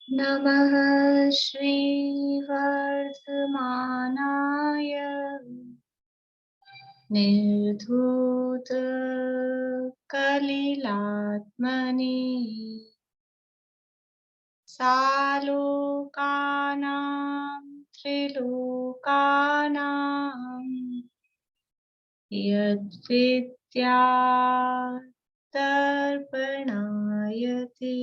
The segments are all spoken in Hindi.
नमः श्रीवर्धमानाय निर्धूतकलिलात्मने सालोकानां त्रिलोकानां यद्विद्यादर्पणायते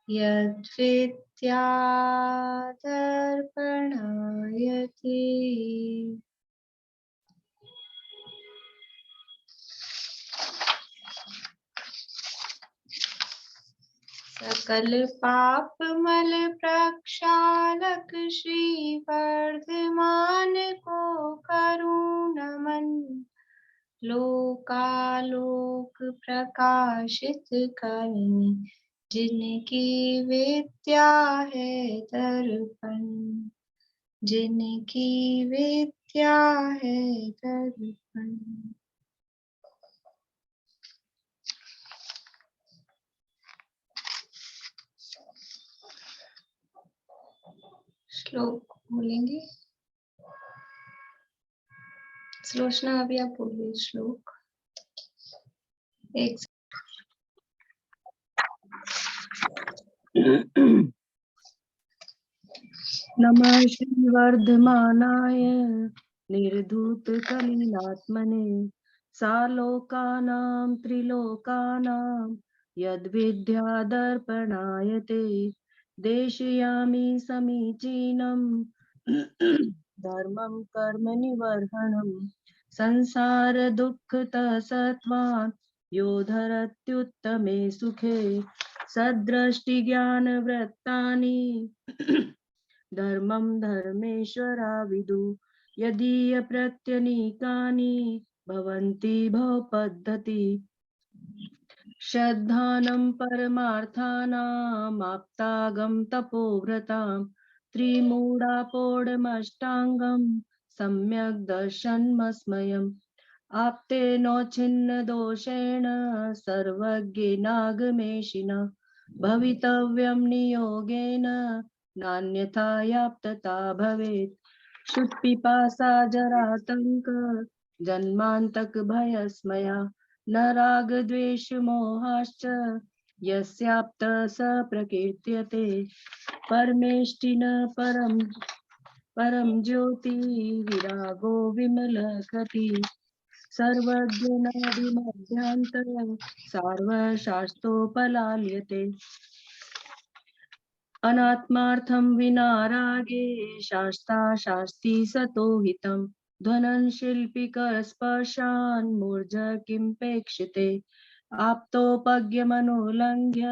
यद्विद्यादर्पणायते। सकल पाप मल प्रक्षालक श्री वर्धमान को करुण नमन। लोकालोक प्रकाशित करनी जिनकी विद्या है दर्पण, जिनकी विद्या है दर्पण। श्लोक बोलेंगे। सुलोचना अभी आप बोलिए श्लोक। एक नमः श्रीवर्धमानाय निर्धूतकलिलात्मने सालोकानां त्रिलोकानां यद्विद्यादर्पणायते देशयामि समीचीनं धर्मं कर्म निवर्हणं संसार दुःखतः सत्त्वान् यो धरत्युत्तमे सुखे सद्दृष्टि ज्ञानवृत्तानि धर्मं धर्मेश्वरा विदु यदीय प्रत्यनीकानि भवन्ति भवपद्धति श्रद्धानं परमार्थानाम् आप्तागं तपोव्रतां त्रिमूढापोढमष्टाङ्गं सम्यक् दर्शनमस्मयम् आप्तेनोच्छिन्न दोषेण सर्वज्ञेनागमेशिना भवितव्यं नियोगेन नान्यथा याप्तता भवेत् शुष्पिपासा जरातङ्क जन्मान्तक भयस्मया न राग द्वेष मोहाश्च यस्याप्त स प्रकीर्त्यते परमेष्टिन परम ज्योति विरागो विमलकृति सर्वज्ञनादिमध्यान्तर सार्वशास्तोपलाल्यते अनात्मार्थं विना रागे शास्ता शास्ति सतो हितं ध्वनं शिल्पिकस्पर्शान् मूर्ज किमपेक्षिते आप्तोपज्ञमनुलङ्घ्य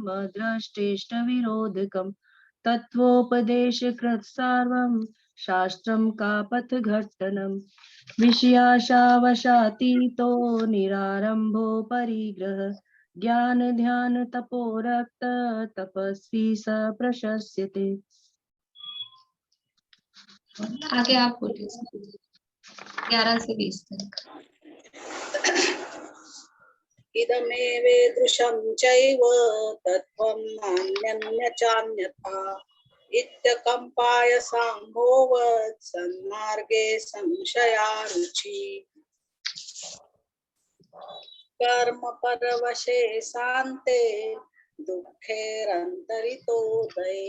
मद्रष्टेष्टविरोधकं तत्त्वोपदेशकृत् सर्वं शास्त्रं कापथघट्टनं विषयाशावशातीतो निरारम्भो परिग्रह ज्ञान ध्यान तपोरक्त तपस्वी स प्रशस्यते। आगे आप बोलिए 11 से 20 तक। इदमेवेदृशं चैव तत्त्वं नान्यं चान्यथा इत्यकम्पाय साम्भोवत् सन्मार्गे संशया रुचि कर्म परवशे सान्ते दुःखेरन्तरितोदये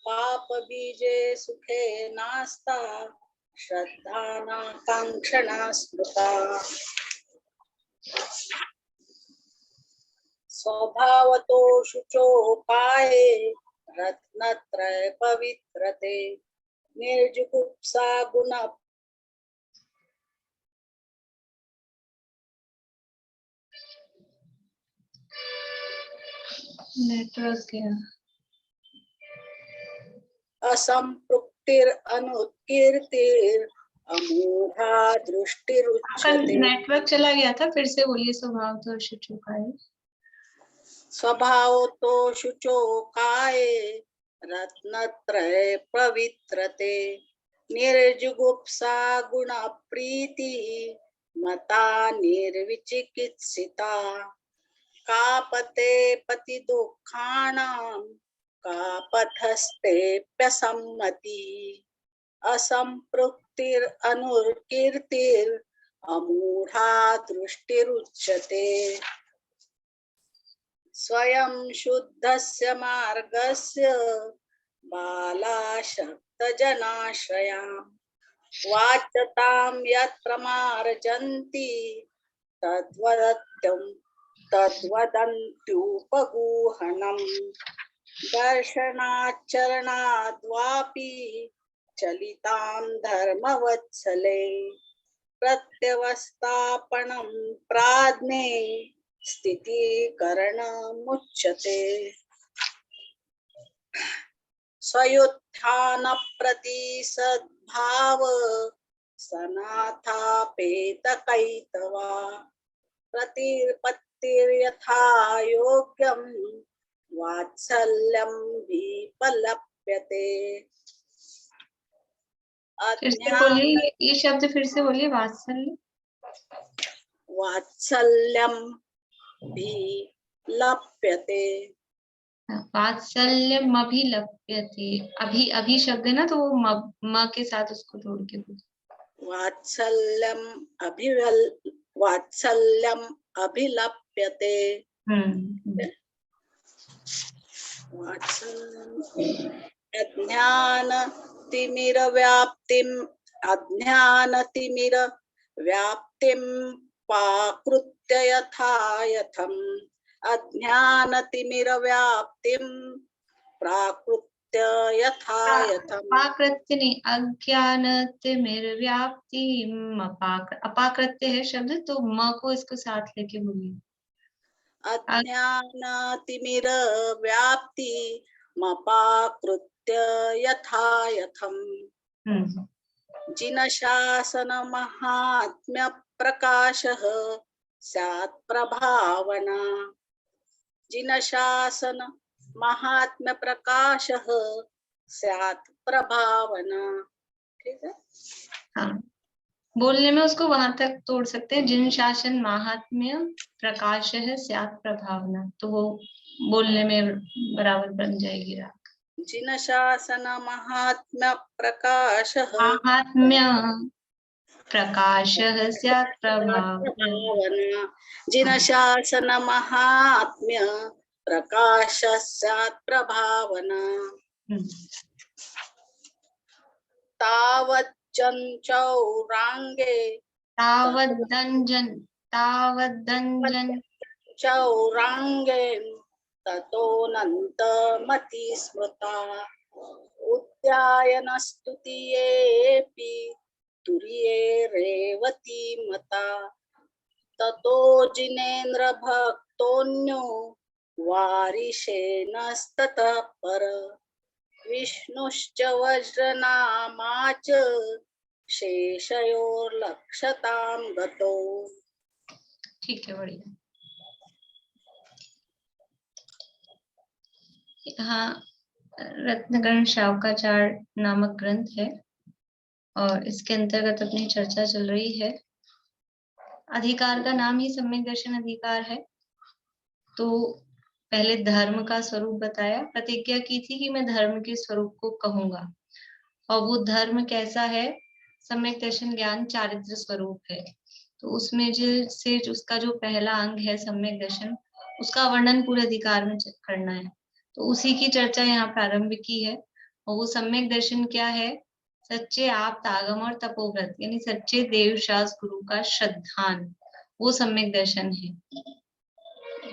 पाप बीजे सुखे नास्ता श्रद्धानाकाङ्क्षणा स्मृता स्वभावतो शुचोपाये रत्नत्रय पवित्रते निर्जुगुप्सा गुण नेटवर्क गया। असंपृक्तिर अनुत्कीर्तिर अमूढ़ा दृष्टिरुच्यते। नेटवर्क चला गया था, फिर से बोलिए। स्वभाव तो शुचोकाय स्वभाव तो शुचोकाय रत्नत्रय पवित्रते निर्जुगुप्सा गुण प्रीति मता निर्विचिकित्सिता कापते पति दुःखानां कापथस्तेऽप्यसम्मति असंपृक्तिर अनुकीर्तिर अमूढ़ा दृष्टिरुच्यते स्वयं शुद्धस्य मार्गस्य बाला शक्तजनाश्रयाम् वाच्यतां यत्र मार्जन्ति तद्वदन्त्युपगूहनम् दर्शनाचरणाद्वापि चलितां धर्मवत्सले प्रत्यवस्थापनं प्राज्ञे स्थितीकरणमुच्यते स्वयुत्थान प्रतिसद्भाव सनाथापेत कैतवा प्रतिपत्तिर्यथा योग्यं वात्सल्यं विपलप्यते फिर से बोलिए, ये शब्द फिर से बोलिए, वात्सल्य। वात्सल्यं विलप्यते। वात्सल्यम अभिलप्यते, अभी अभी शब्द है ना, तो वो म के साथ उसको जोड़ के बोलो। वात्सल्यम अभिलप्यते। अज्ञानतिमिरव्याप्तिं पाकृत्य यथा यथम् अज्ञानतिमिरव्याप्तिं प्राकृत्य यथा यथम् अपाकृत्य नहीं, अज्ञानतिमिरव्याप्तिम अपाकृत्य है शब्द, तो म को इसको साथ लेके बोलिए। अज्ञानतिमिरव्याप्तिमपाकृत्य यथा यथम् जिनशासन महात्म्य प्रकाशः स्यात् प्रभावना। जिनशासन महात्म्य प्रकाशः स्यात् प्रभावना। ठीक है, हाँ, बोलने में उसको वहां तक तोड़ सकते हैं, जिन शासन महात्म्य प्रकाश है स्यात् प्रभावना, तो वो बोलने में बराबर बन जाएगी राग। जिन शासन महात्म्य प्रकाशः महात्म्य प्रकाशः स्यात् प्रभावना। जिन शासन महात्म्य प्रकाशः स्यात् प्रभावना। तावज्जनचौरांगे चौरांगे ततोऽनन्तमति स्मृता उद्यायनस्तुतियेऽपि तुर्ये रेवती मता ततो जिनेन्द्र भक्तोऽन्यो वारिशेनस्ततः पर विष्णुश्च वज्रनामा च शेषयोर्लक्षतां गतो। ठीक है, बढ़िया। हाँ, रत्नगण शावकाचार नामक ग्रंथ है और इसके अंतर्गत अपनी चर्चा चल रही है। अधिकार का नाम ही सम्यक दर्शन अधिकार है। तो पहले धर्म का स्वरूप बताया, प्रतिज्ञा की थी कि मैं धर्म के स्वरूप को कहूंगा, और वो धर्म कैसा है? सम्यक दर्शन ज्ञान चारित्र स्वरूप है। तो उसमें से उसका जो पहला अंग है सम्यक दर्शन, उसका वर्णन पूरे अधिकार में करना है। तो उसी की चर्चा यहाँ प्रारंभ की है। और वो सम्यक दर्शन क्या है? सच्चे आप आगम और तपोव्रत, यानी सच्चे देव शास्त्र गुरु का श्रद्धान, वो सम्यक दर्शन है।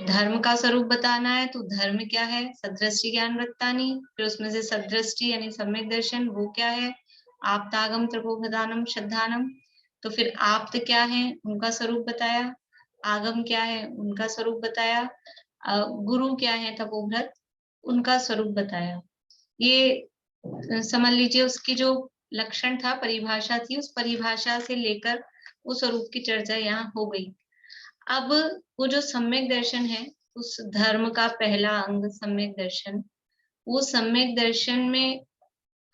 धर्म का स्वरूप बताना है तो धर्म क्या है? सदृष्टि ज्ञान वृत्तानि, फिर उसमें से सदृष्टि यानी सम्यक दर्शन, वो क्या है? आप्तागम तपोप्रदानम श्रद्धानम। तो फिर आप्त क्या है? उनका स्वरूप बताया। आगम क्या है? उनका स्वरूप बताया। गुरु क्या है? तपोव्रत, उनका स्वरूप बताया। ये समझ लीजिए उसकी जो लक्षण था, परिभाषा थी, उस परिभाषा से लेकर उस स्वरूप की चर्चा यहाँ हो गई। अब वो जो सम्यक दर्शन है, उस धर्म का पहला अंग सम्यक दर्शन, वो सम्यक दर्शन में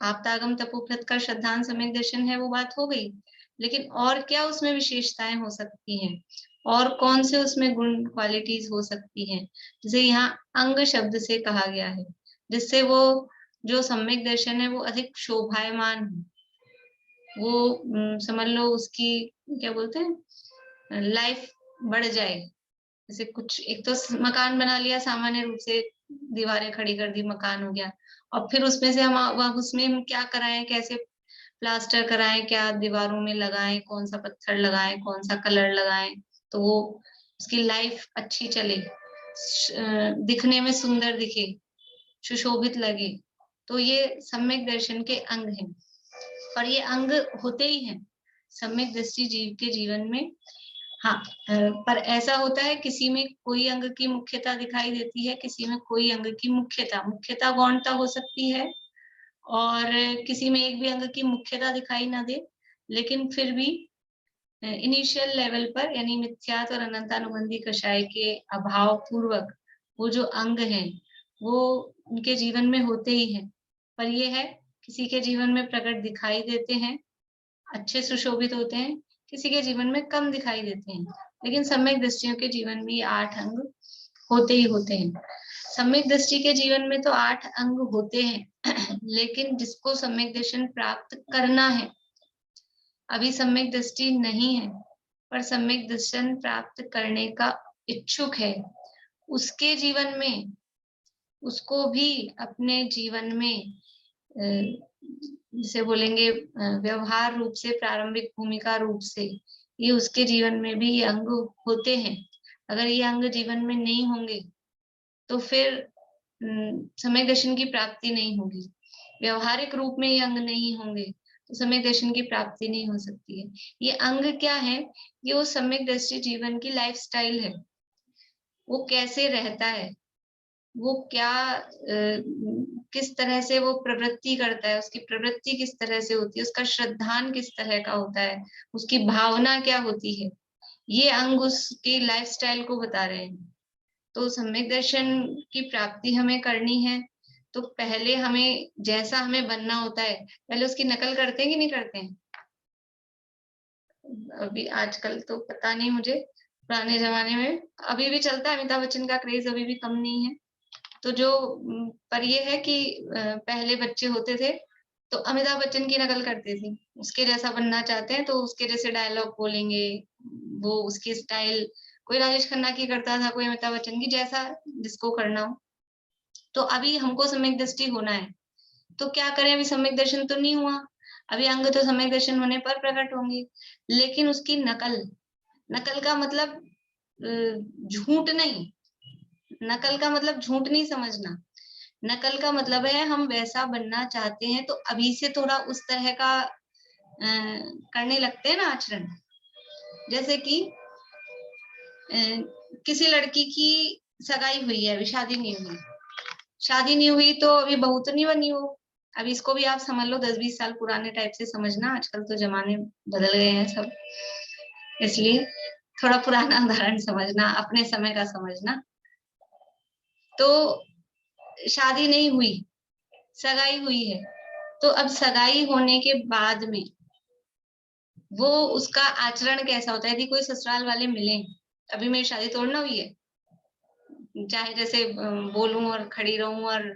आप्तागम तपोव्रत का श्रद्धान सम्यक दर्शन है, वो बात हो गई। लेकिन और क्या उसमें विशेषताएं हो सकती हैं? और कौन से उसमें गुण क्वालिटीज हो सकती हैं, जैसे यहाँ अंग शब्द से कहा गया है, जिससे वो जो सम्यक दर्शन है वो अधिक शोभायमान हो, वो समझ लो उसकी क्या बोलते हैं लाइफ बढ़ जाए। जैसे कुछ एक तो मकान बना लिया, सामान्य रूप से दीवारें खड़ी कर दी, मकान हो गया, और फिर उसमें से हम उसमें हम क्या कराएं, कैसे प्लास्टर कराएं, क्या दीवारों में लगाएं, कौन सा पत्थर लगाएं, कौन सा कलर लगाएं, तो वो उसकी लाइफ अच्छी चले, दिखने में सुंदर दिखे, सुशोभित लगे। तो ये सम्यक दर्शन के अंग हैं, और ये अंग होते ही हैं सम्यक दृष्टि जीव के जीवन में। हाँ, पर ऐसा होता है किसी में कोई अंग की मुख्यता दिखाई देती है, किसी में कोई अंग की मुख्यता गौणता हो सकती है, और किसी में एक भी अंग की मुख्यता दिखाई ना दे, लेकिन फिर भी इनिशियल लेवल पर यानी मिथ्यात्व और अनंतानुबंधी कषाय के अभाव पूर्वक वो जो अंग हैं वो उनके जीवन में होते ही हैं। पर ये है किसी के जीवन में प्रकट दिखाई देते हैं, अच्छे सुशोभित होते हैं, किसी के जीवन में कम दिखाई देते हैं, लेकिन सम्यक दृष्टियों के जीवन में ये 8 अंग होते ही होते हैं। सम्यक दृष्टि के जीवन में तो 8 अंग होते हैं लेकिन जिसको सम्यक दर्शन प्राप्त करना है, अभी सम्यक दृष्टि नहीं है पर सम्यक दर्शन प्राप्त करने का इच्छुक है, उसके जीवन में, उसको भी अपने जीवन में जिसे बोलेंगे व्यवहार रूप से, प्रारंभिक भूमिका रूप से, ये उसके जीवन में भी ये अंग होते हैं। अगर ये अंग जीवन में नहीं होंगे तो फिर सम्यक दर्शन की प्राप्ति नहीं होगी। व्यवहारिक रूप में ये अंग नहीं होंगे तो सम्यक दर्शन की प्राप्ति नहीं हो सकती है। ये अंग क्या है? ये वो सम्यक दृष्टि जीवन की लाइफस्टाइल है। वो कैसे रहता है, वो क्या किस तरह से वो प्रवृत्ति करता है, उसकी प्रवृत्ति किस तरह से होती है, उसका श्रद्धान किस तरह का होता है, उसकी भावना क्या होती है, ये अंग उसकी लाइफस्टाइल को बता रहे हैं। तो सम्यक दर्शन की प्राप्ति हमें करनी है तो पहले हमें जैसा हमें बनना होता है, पहले उसकी नकल करते हैं कि नहीं करते हैं? अभी आजकल तो पता नहीं मुझे, पुराने जमाने में अभी भी चलता है, अमिताभ बच्चन का क्रेज अभी भी कम नहीं है। तो जो पर ये है कि पहले बच्चे होते थे तो अमिताभ बच्चन की नकल करते थे, उसके जैसा बनना चाहते हैं तो उसके जैसे डायलॉग बोलेंगे, वो उसकी स्टाइल, कोई राजेश खन्ना की करता था, कोई अमिताभ बच्चन की, जैसा जिसको करना हो। तो अभी हमको सम्यक दृष्टि होना है तो क्या करें, अभी सम्यक दर्शन तो नहीं हुआ, अभी अंग तो सम्यक दर्शन होने पर प्रकट होंगे, लेकिन उसकी नकल का मतलब झूठ नहीं, नकल का मतलब झूठ नहीं समझना। नकल का मतलब है हम वैसा बनना चाहते हैं तो अभी से थोड़ा उस तरह का करने लगते हैं ना आचरण। जैसे कि किसी लड़की की सगाई हुई है, अभी शादी नहीं हुई तो अभी बहू तो नहीं बनी हो। अभी इसको भी आप समझ लो 10-20 साल पुराने टाइप से समझना, आजकल तो जमाने बदल गए हैं सब, इसलिए थोड़ा पुराना उदाहरण समझना, अपने समय का समझना। तो शादी नहीं हुई, सगाई हुई है, तो अब सगाई होने के बाद में वो उसका आचरण कैसा होता है? यदि कोई ससुराल वाले मिले, अभी मेरी शादी तोड़ना हुई है, चाहे जैसे बोलूं और खड़ी रहूं और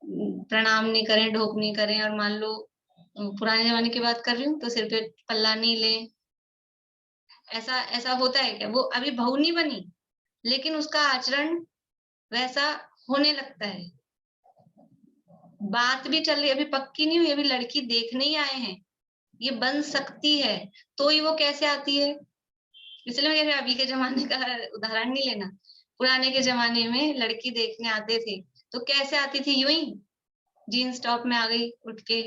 प्रणाम नहीं करें, ढोक नहीं करें, और मान लो पुराने जमाने की बात कर रही हूँ तो सिर पे पल्ला नहीं ले, ऐसा ऐसा होता है क्या? वो अभी बहू नहीं बनी लेकिन उसका आचरण वैसा होने लगता है। बात भी चल रही है, अभी पक्की नहीं हुई, अभी लड़की देखने ही आए हैं, ये बन सकती है तो ही वो कैसे आती है। इसलिए मैं अभी के जमाने का उदाहरण नहीं लेना, पुराने के जमाने में लड़की देखने आते थे तो कैसे आती थी? यूं ही जीन्स टॉप में आ गई उठ के,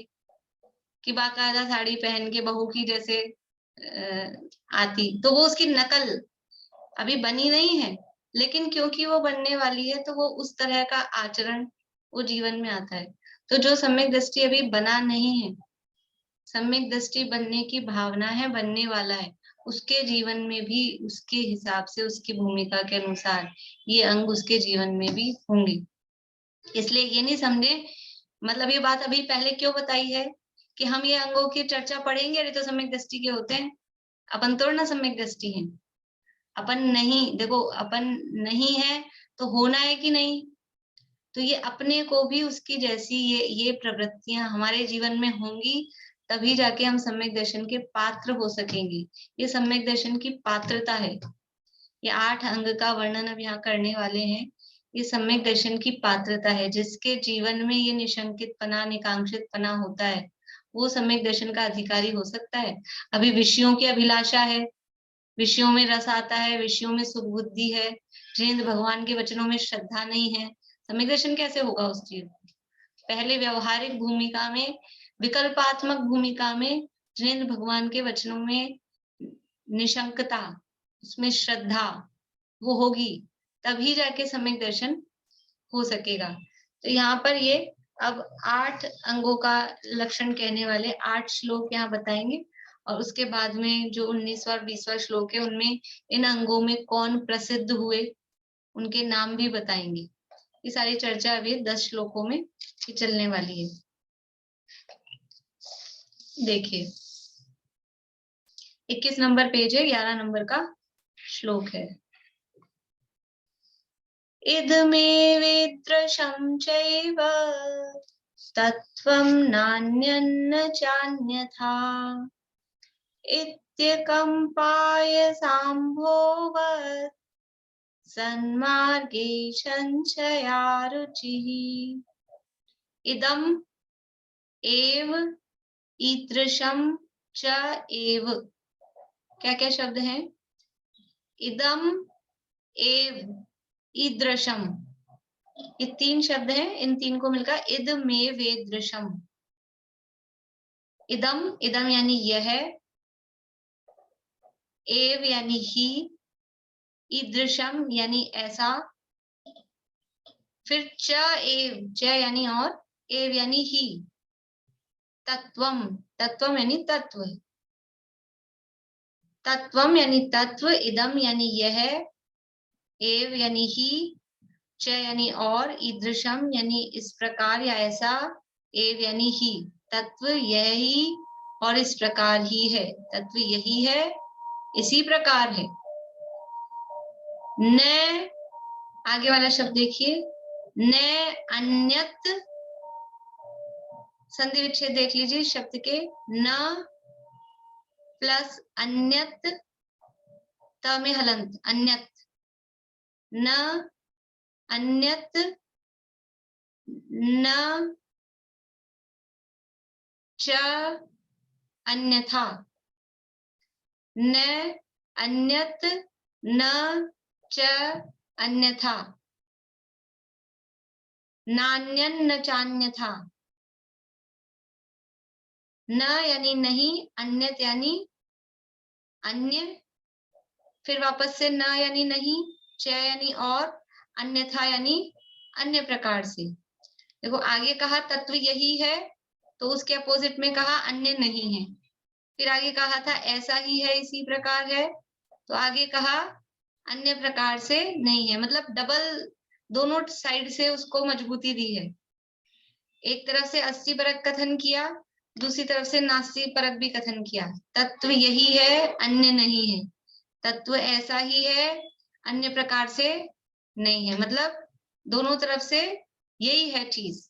कि बाकायदा साड़ी पहन के बहू की जैसे आती, तो वो उसकी नकल अभी बनी नहीं है, लेकिन क्योंकि वो बनने वाली है तो वो उस तरह का आचरण वो जीवन में आता है। तो जो सम्यक दृष्टि अभी बना नहीं है, सम्यक दृष्टि बनने की भावना है, बनने वाला है, उसके जीवन में भी उसके हिसाब से, उसकी भूमिका के अनुसार ये अंग उसके जीवन में भी होंगे। इसलिए ये नहीं समझे, मतलब ये बात अभी पहले क्यों बताई है कि हम ये अंगों की चर्चा पढ़ेंगे, अरे तो सम्यक दृष्टि के होते हैं, अपन तो ना सम्यक दृष्टि है। अपन नहीं, देखो अपन नहीं है तो होना है कि नहीं, तो ये अपने को भी उसकी जैसी ये प्रवृत्तियां हमारे जीवन में होंगी, तभी जाके हम सम्यक दर्शन के पात्र हो सकेंगे। ये सम्यक दर्शन की पात्रता है। ये 8 अंग का वर्णन अब यहाँ करने वाले हैं। ये सम्यक दर्शन की पात्रता है, जिसके जीवन में ये निशंकितपना, निकांक्षितपना होता है, वो सम्यक दर्शन का अधिकारी हो सकता है। अभी विषयों की अभिलाषा है, विषयों में रस आता है, विषयों में सुबुद्धि है, जिनेंद्र भगवान के वचनों में श्रद्धा नहीं है, सम्यक दर्शन कैसे होगा उस चीज? पहले व्यवहारिक भूमिका में, विकल्पात्मक भूमिका में जिनेंद्र भगवान के वचनों में निशंकता, उसमें श्रद्धा वो होगी, तभी जाके सम्यक दर्शन हो सकेगा। तो यहाँ पर ये अब 8 अंगों का लक्षण कहने वाले 8 श्लोक यहाँ बताएंगे, और उसके बाद में जो 19वां और 20वां श्लोक है उनमें इन अंगों में कौन प्रसिद्ध हुए उनके नाम भी बताएंगे। ये सारी चर्चा अभी 10 श्लोकों में चलने वाली है। देखिए 21 नंबर पेज है, 11 नंबर का श्लोक है। इदमेवेत्रशं चैव तत्त्वं नान्यन्न चान्यथा इत्यकम्पाय सांभोवत् सन्मार्गे संशया रुचिः। इदम एव ईदृशं च एव, क्या क्या शब्द हैं? इदम एव ईदृशम, ये 3 शब्द हैं, इन 3 को मिलकर इदमेवेदृशम। इदम, इदम यानी यह, एव यानी ही, ईदृशम यानी ऐसा, फिर च एव, च यानी और, एव यानी ही, तत्वम, तत्वम यानी तत्व, तत्वम यानी तत्व, इदम यानी यह, एव यानी ही, च यानी और, ईदृशम यानी इस प्रकार या ऐसा, एव यानी ही, तत्व यही और इस प्रकार ही है, तत्व यही है, इसी प्रकार है। न, आगे वाला शब्द देखिए, न अन्यत, संधि विच्छेद देख लीजिए शब्द के, न प्लस अन्यत, त में हलंत, अन्यत, न अन्यत, न च अन्यथा, न अन्यत, न च अन्यथा, नान्यन न चान्यथा। न यानी नहीं, अन्यत यानी अन्य, फिर वापस से न यानी नहीं, च यानी और, अन्यथा यानी अन्य प्रकार से। देखो आगे कहा तत्व यही है, तो उसके अपोजिट में कहा अन्य नहीं है, फिर आगे कहा था ऐसा ही है, इसी प्रकार है, तो आगे कहा अन्य प्रकार से नहीं है, मतलब डबल दोनों साइड से उसको मजबूती दी है। एक तरफ से 80 परक कथन किया, दूसरी तरफ से 89 परक भी कथन किया। तत्व यही है, अन्य नहीं है, तत्व ऐसा ही है, अन्य प्रकार से नहीं है, मतलब दोनों तरफ से यही है चीज,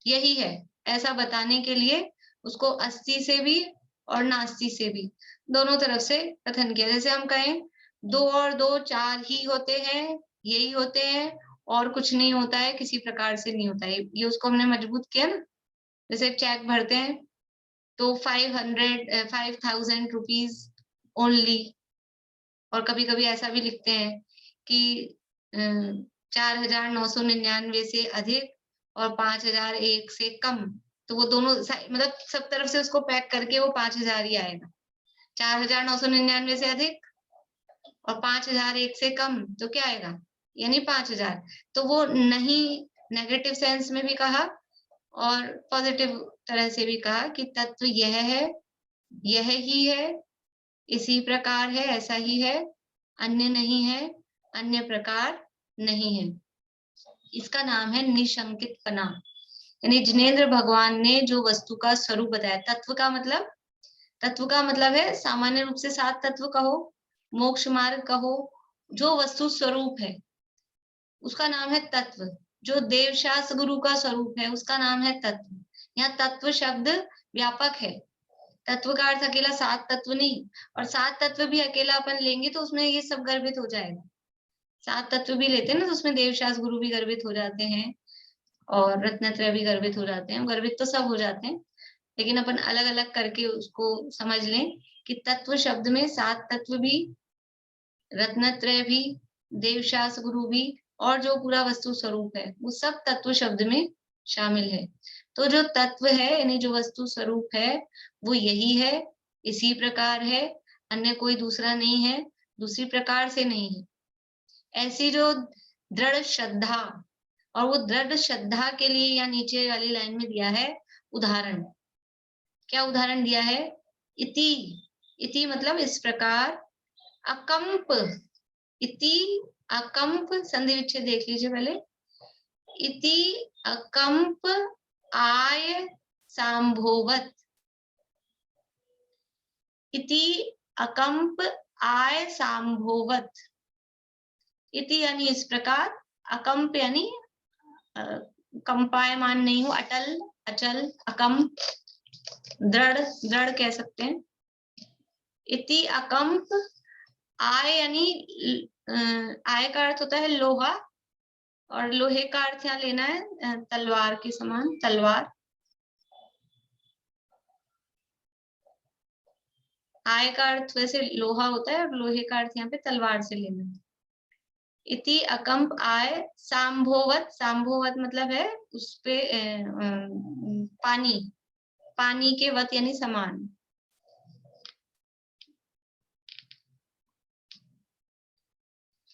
यही है, ऐसा बताने के लिए उसको 80 से भी और 89 से भी दोनों तरफ से कथन किया। जैसे हम कहें 2 और 2 4 ही होते हैं, यही होते हैं, और कुछ नहीं होता है, किसी प्रकार से नहीं होता है, ये उसको हमने मजबूत किया ना। जैसे चेक भरते हैं तो 5000 रुपीज ओनली, और कभी कभी ऐसा भी लिखते हैं कि 4999 से अधिक और 5001 से कम, तो वो दोनों मतलब सब तरफ से उसको पैक करके वो 5000 ही आएगा। 4999 से अधिक और 5001 से कम तो क्या आएगा, यानी 5000। तो वो नहीं, नेगेटिव सेंस में भी कहा और पॉजिटिव तरह से भी कहा कि तत्व यह है, यह ही है, इसी प्रकार है, ऐसा ही है, अन्य नहीं है, अन्य प्रकार नहीं है। इसका नाम है निशंकितपना। यानी जिनेंद्र भगवान ने जो वस्तु का स्वरूप बताया, तत्व का मतलब है सामान्य रूप से 7 तत्व कहो, मोक्ष मार्ग कहो, जो वस्तु स्वरूप है उसका नाम है तत्व। जो देवशास गुरु का स्वरूप है उसका नाम है तत्व। यहाँ तत्व शब्द व्यापक है। तत्व का अर्थ अकेला सात तत्व नहीं, और सात तत्व भी अकेला अपन लेंगे तो उसमें ये सब गर्भित हो जाएगा। सात तत्व भी लेते हैं ना तो उसमें देवशास गुरु भी गर्भित हो जाते हैं और रत्नत्रय भी गर्भित हो जाते हैं। गर्भित तो सब हो जाते हैं, लेकिन अपन अलग अलग करके उसको समझ लें कि तत्व शब्द में सात तत्व भी, रत्नत्रय भी, देवशास गुरु भी, और जो पूरा वस्तु स्वरूप है वो सब तत्व शब्द में शामिल है। तो जो तत्व है यानी जो वस्तु स्वरूप है वो यही है, इसी प्रकार है, अन्य कोई दूसरा नहीं है, दूसरी प्रकार से नहीं है। ऐसी जो दृढ़ श्रद्धा, और वो दृढ़ श्रद्धा के लिए या नीचे वाली लाइन में दिया है उदाहरण। क्या उदाहरण दिया है? इति। इति मतलब इस प्रकार, अकंप। इति अकंप, संधि विच्छेद देख लीजिए पहले। इति अकंप आय सांभोवत। इति अकंप आय सांभोवत। इति यानी इस प्रकार, अकंप यानी कंपायमान नहीं हो, अटल, अचल, अकंप, दृढ़, दृढ़ कह सकते हैं। इति अकंप आय यानी आय का अर्थ होता है लोहा, और लोहे का अर्थ यहाँ लेना है तलवार के समान, तलवार। आय का अर्थ वैसे लोहा होता है और लोहे का अर्थ यहाँ पे तलवार से लेना है। इति अकंप आय सांभोवत। सांभोवत मतलब है उसपे पानी, पानी के वत यानी समान।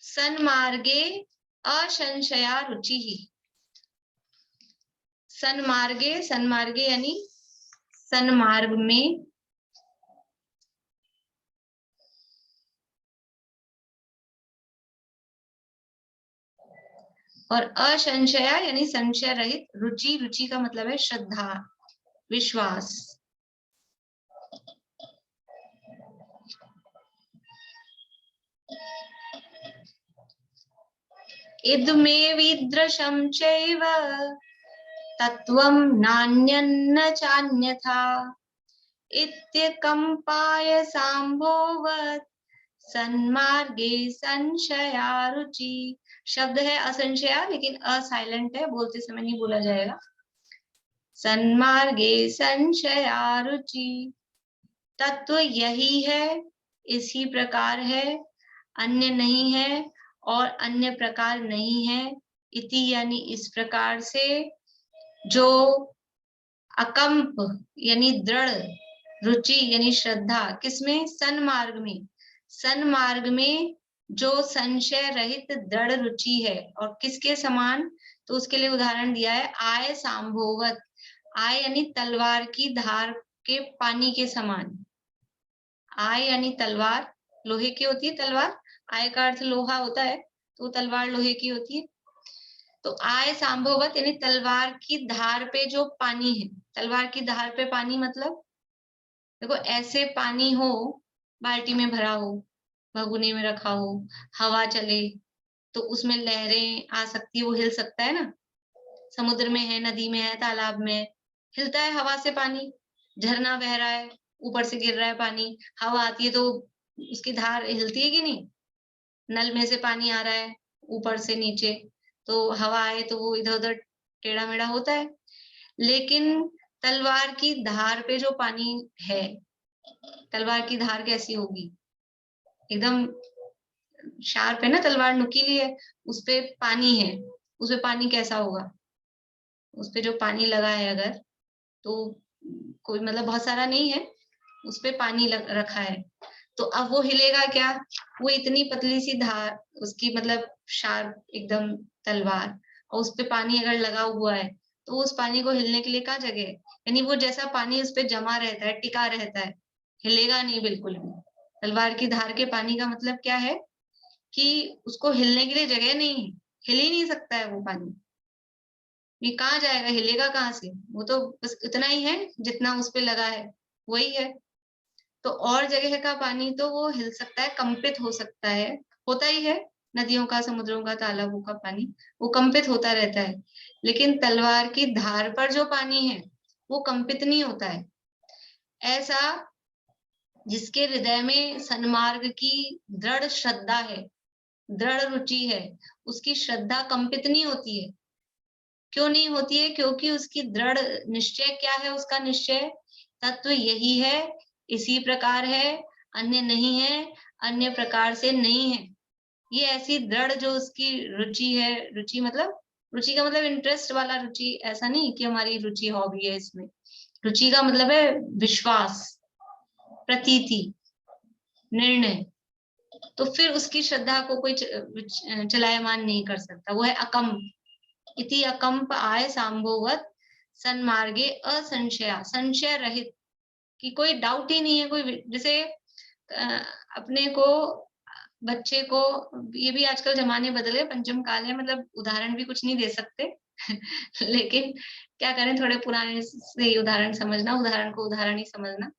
सन्मार्गे असंशया रुचि ही। सन्मार्गे, सन्मार्गे यानी सन्मार्ग में, और असंशया यानी संशय रहित, रुचि, रुचि का मतलब है श्रद्धा, विश्वास। इदमेवीदृशं चैव तत्त्वं नान्यन्न चान्यथा इत्यकम्पाय सांभोवत् सन्मार्गे संशया रुचि। शब्द है असंशया, लेकिन अ साइलेंट है, बोलते समय नहीं बोला जाएगा। सन्मार्गे संशया रुचि, तत्व यही है, इसी प्रकार है, अन्य नहीं है और अन्य प्रकार नहीं है। इति यानी इस प्रकार से, जो अकंप यानी दृढ़, रुचि यानी श्रद्धा, किसमें? सन्मार्ग में। सन्मार्ग में जो संशय रहित दृढ़ रुचि है, और किसके समान? तो उसके लिए उदाहरण दिया है आय सांभोवत। आय यानी तलवार की धार के पानी के समान। आय यानी तलवार, लोहे की होती है तलवार, आय का अर्थ लोहा होता है, तो तलवार लोहे की होती है। तो आय सांभोवत यानी तलवार की धार पे जो पानी है। तलवार की धार पे पानी मतलब देखो ऐसे पानी हो, बाल्टी में भरा हो, भगोने में रखा हो, हवा चले तो उसमें लहरें आ सकती है, वो हिल सकता है ना। समुद्र में है, नदी में है, तालाब में है, हिलता है हवा से पानी। झरना बह रहा है, ऊपर से गिर रहा है पानी, हवा आती है तो उसकी धार हिलती है कि नहीं? नल में से पानी आ रहा है ऊपर से नीचे, तो हवा आए तो वो इधर उधर टेढ़ा मेढ़ा होता है। लेकिन तलवार की धार पे जो पानी है, तलवार की धार कैसी होगी? एकदम शार्प है ना, तलवार नुकीली है, उस पे पानी है, उस पे पानी कैसा होगा? उस पे जो पानी लगा है अगर, तो कोई मतलब बहुत सारा नहीं है, उस पे पानी रखा है, तो अब वो हिलेगा क्या? वो इतनी पतली सी धार, उसकी मतलब शार्प एकदम तलवार, और उस पे पानी अगर लगा हुआ है तो उस पानी को हिलने के लिए कहाँ जगह है? यानी वो जैसा पानी उस पे जमा रहता है, टिका रहता है, हिलेगा नहीं बिल्कुल भी। तलवार की धार के पानी का मतलब क्या है कि उसको हिलने के लिए जगह नहीं है, हिल ही नहीं सकता है वो पानी। ये कहाँ जाएगा, हिलेगा कहाँ से? वो तो बस इतना ही है जितना उस पे लगा है, वही है। तो और जगह का पानी तो वो हिल सकता है, कंपित हो सकता है, होता ही है, नदियों का, समुद्रों का, तालाबों का पानी वो कंपित होता रहता है। लेकिन तलवार की धार पर जो पानी है वो कंपित नहीं होता है। ऐसा जिसके हृदय में सन्मार्ग की दृढ़ श्रद्धा है, दृढ़ रुचि है, उसकी श्रद्धा कंपित नहीं होती है। क्यों नहीं होती है? क्योंकि उसकी दृढ़ निश्चय क्या है? उसका निश्चय तत्व यही है, इसी प्रकार है, अन्य नहीं है, अन्य प्रकार से नहीं है। ये ऐसी दृढ़ जो उसकी रुचि है, रुचि का मतलब इंटरेस्ट वाला रुचि, ऐसा नहीं कि हमारी रुचि हॉबी है इसमें। रुचि का मतलब है विश्वास, प्रतीति, निर्णय। तो फिर उसकी श्रद्धा को कोई चलायमान नहीं कर सकता। वो है अकम्प। इति अकम्प आय सांभोवत सन्मार्गे असंशया, संशय रहित, कि कोई डाउट ही नहीं है। कोई जैसे अपने को, बच्चे को, ये भी आजकल जमाने बदले, पंचम काल है, मतलब उदाहरण भी कुछ नहीं दे सकते लेकिन क्या करें, थोड़े पुराने से उदाहरण समझना, उदाहरण को उदाहरण ही समझना,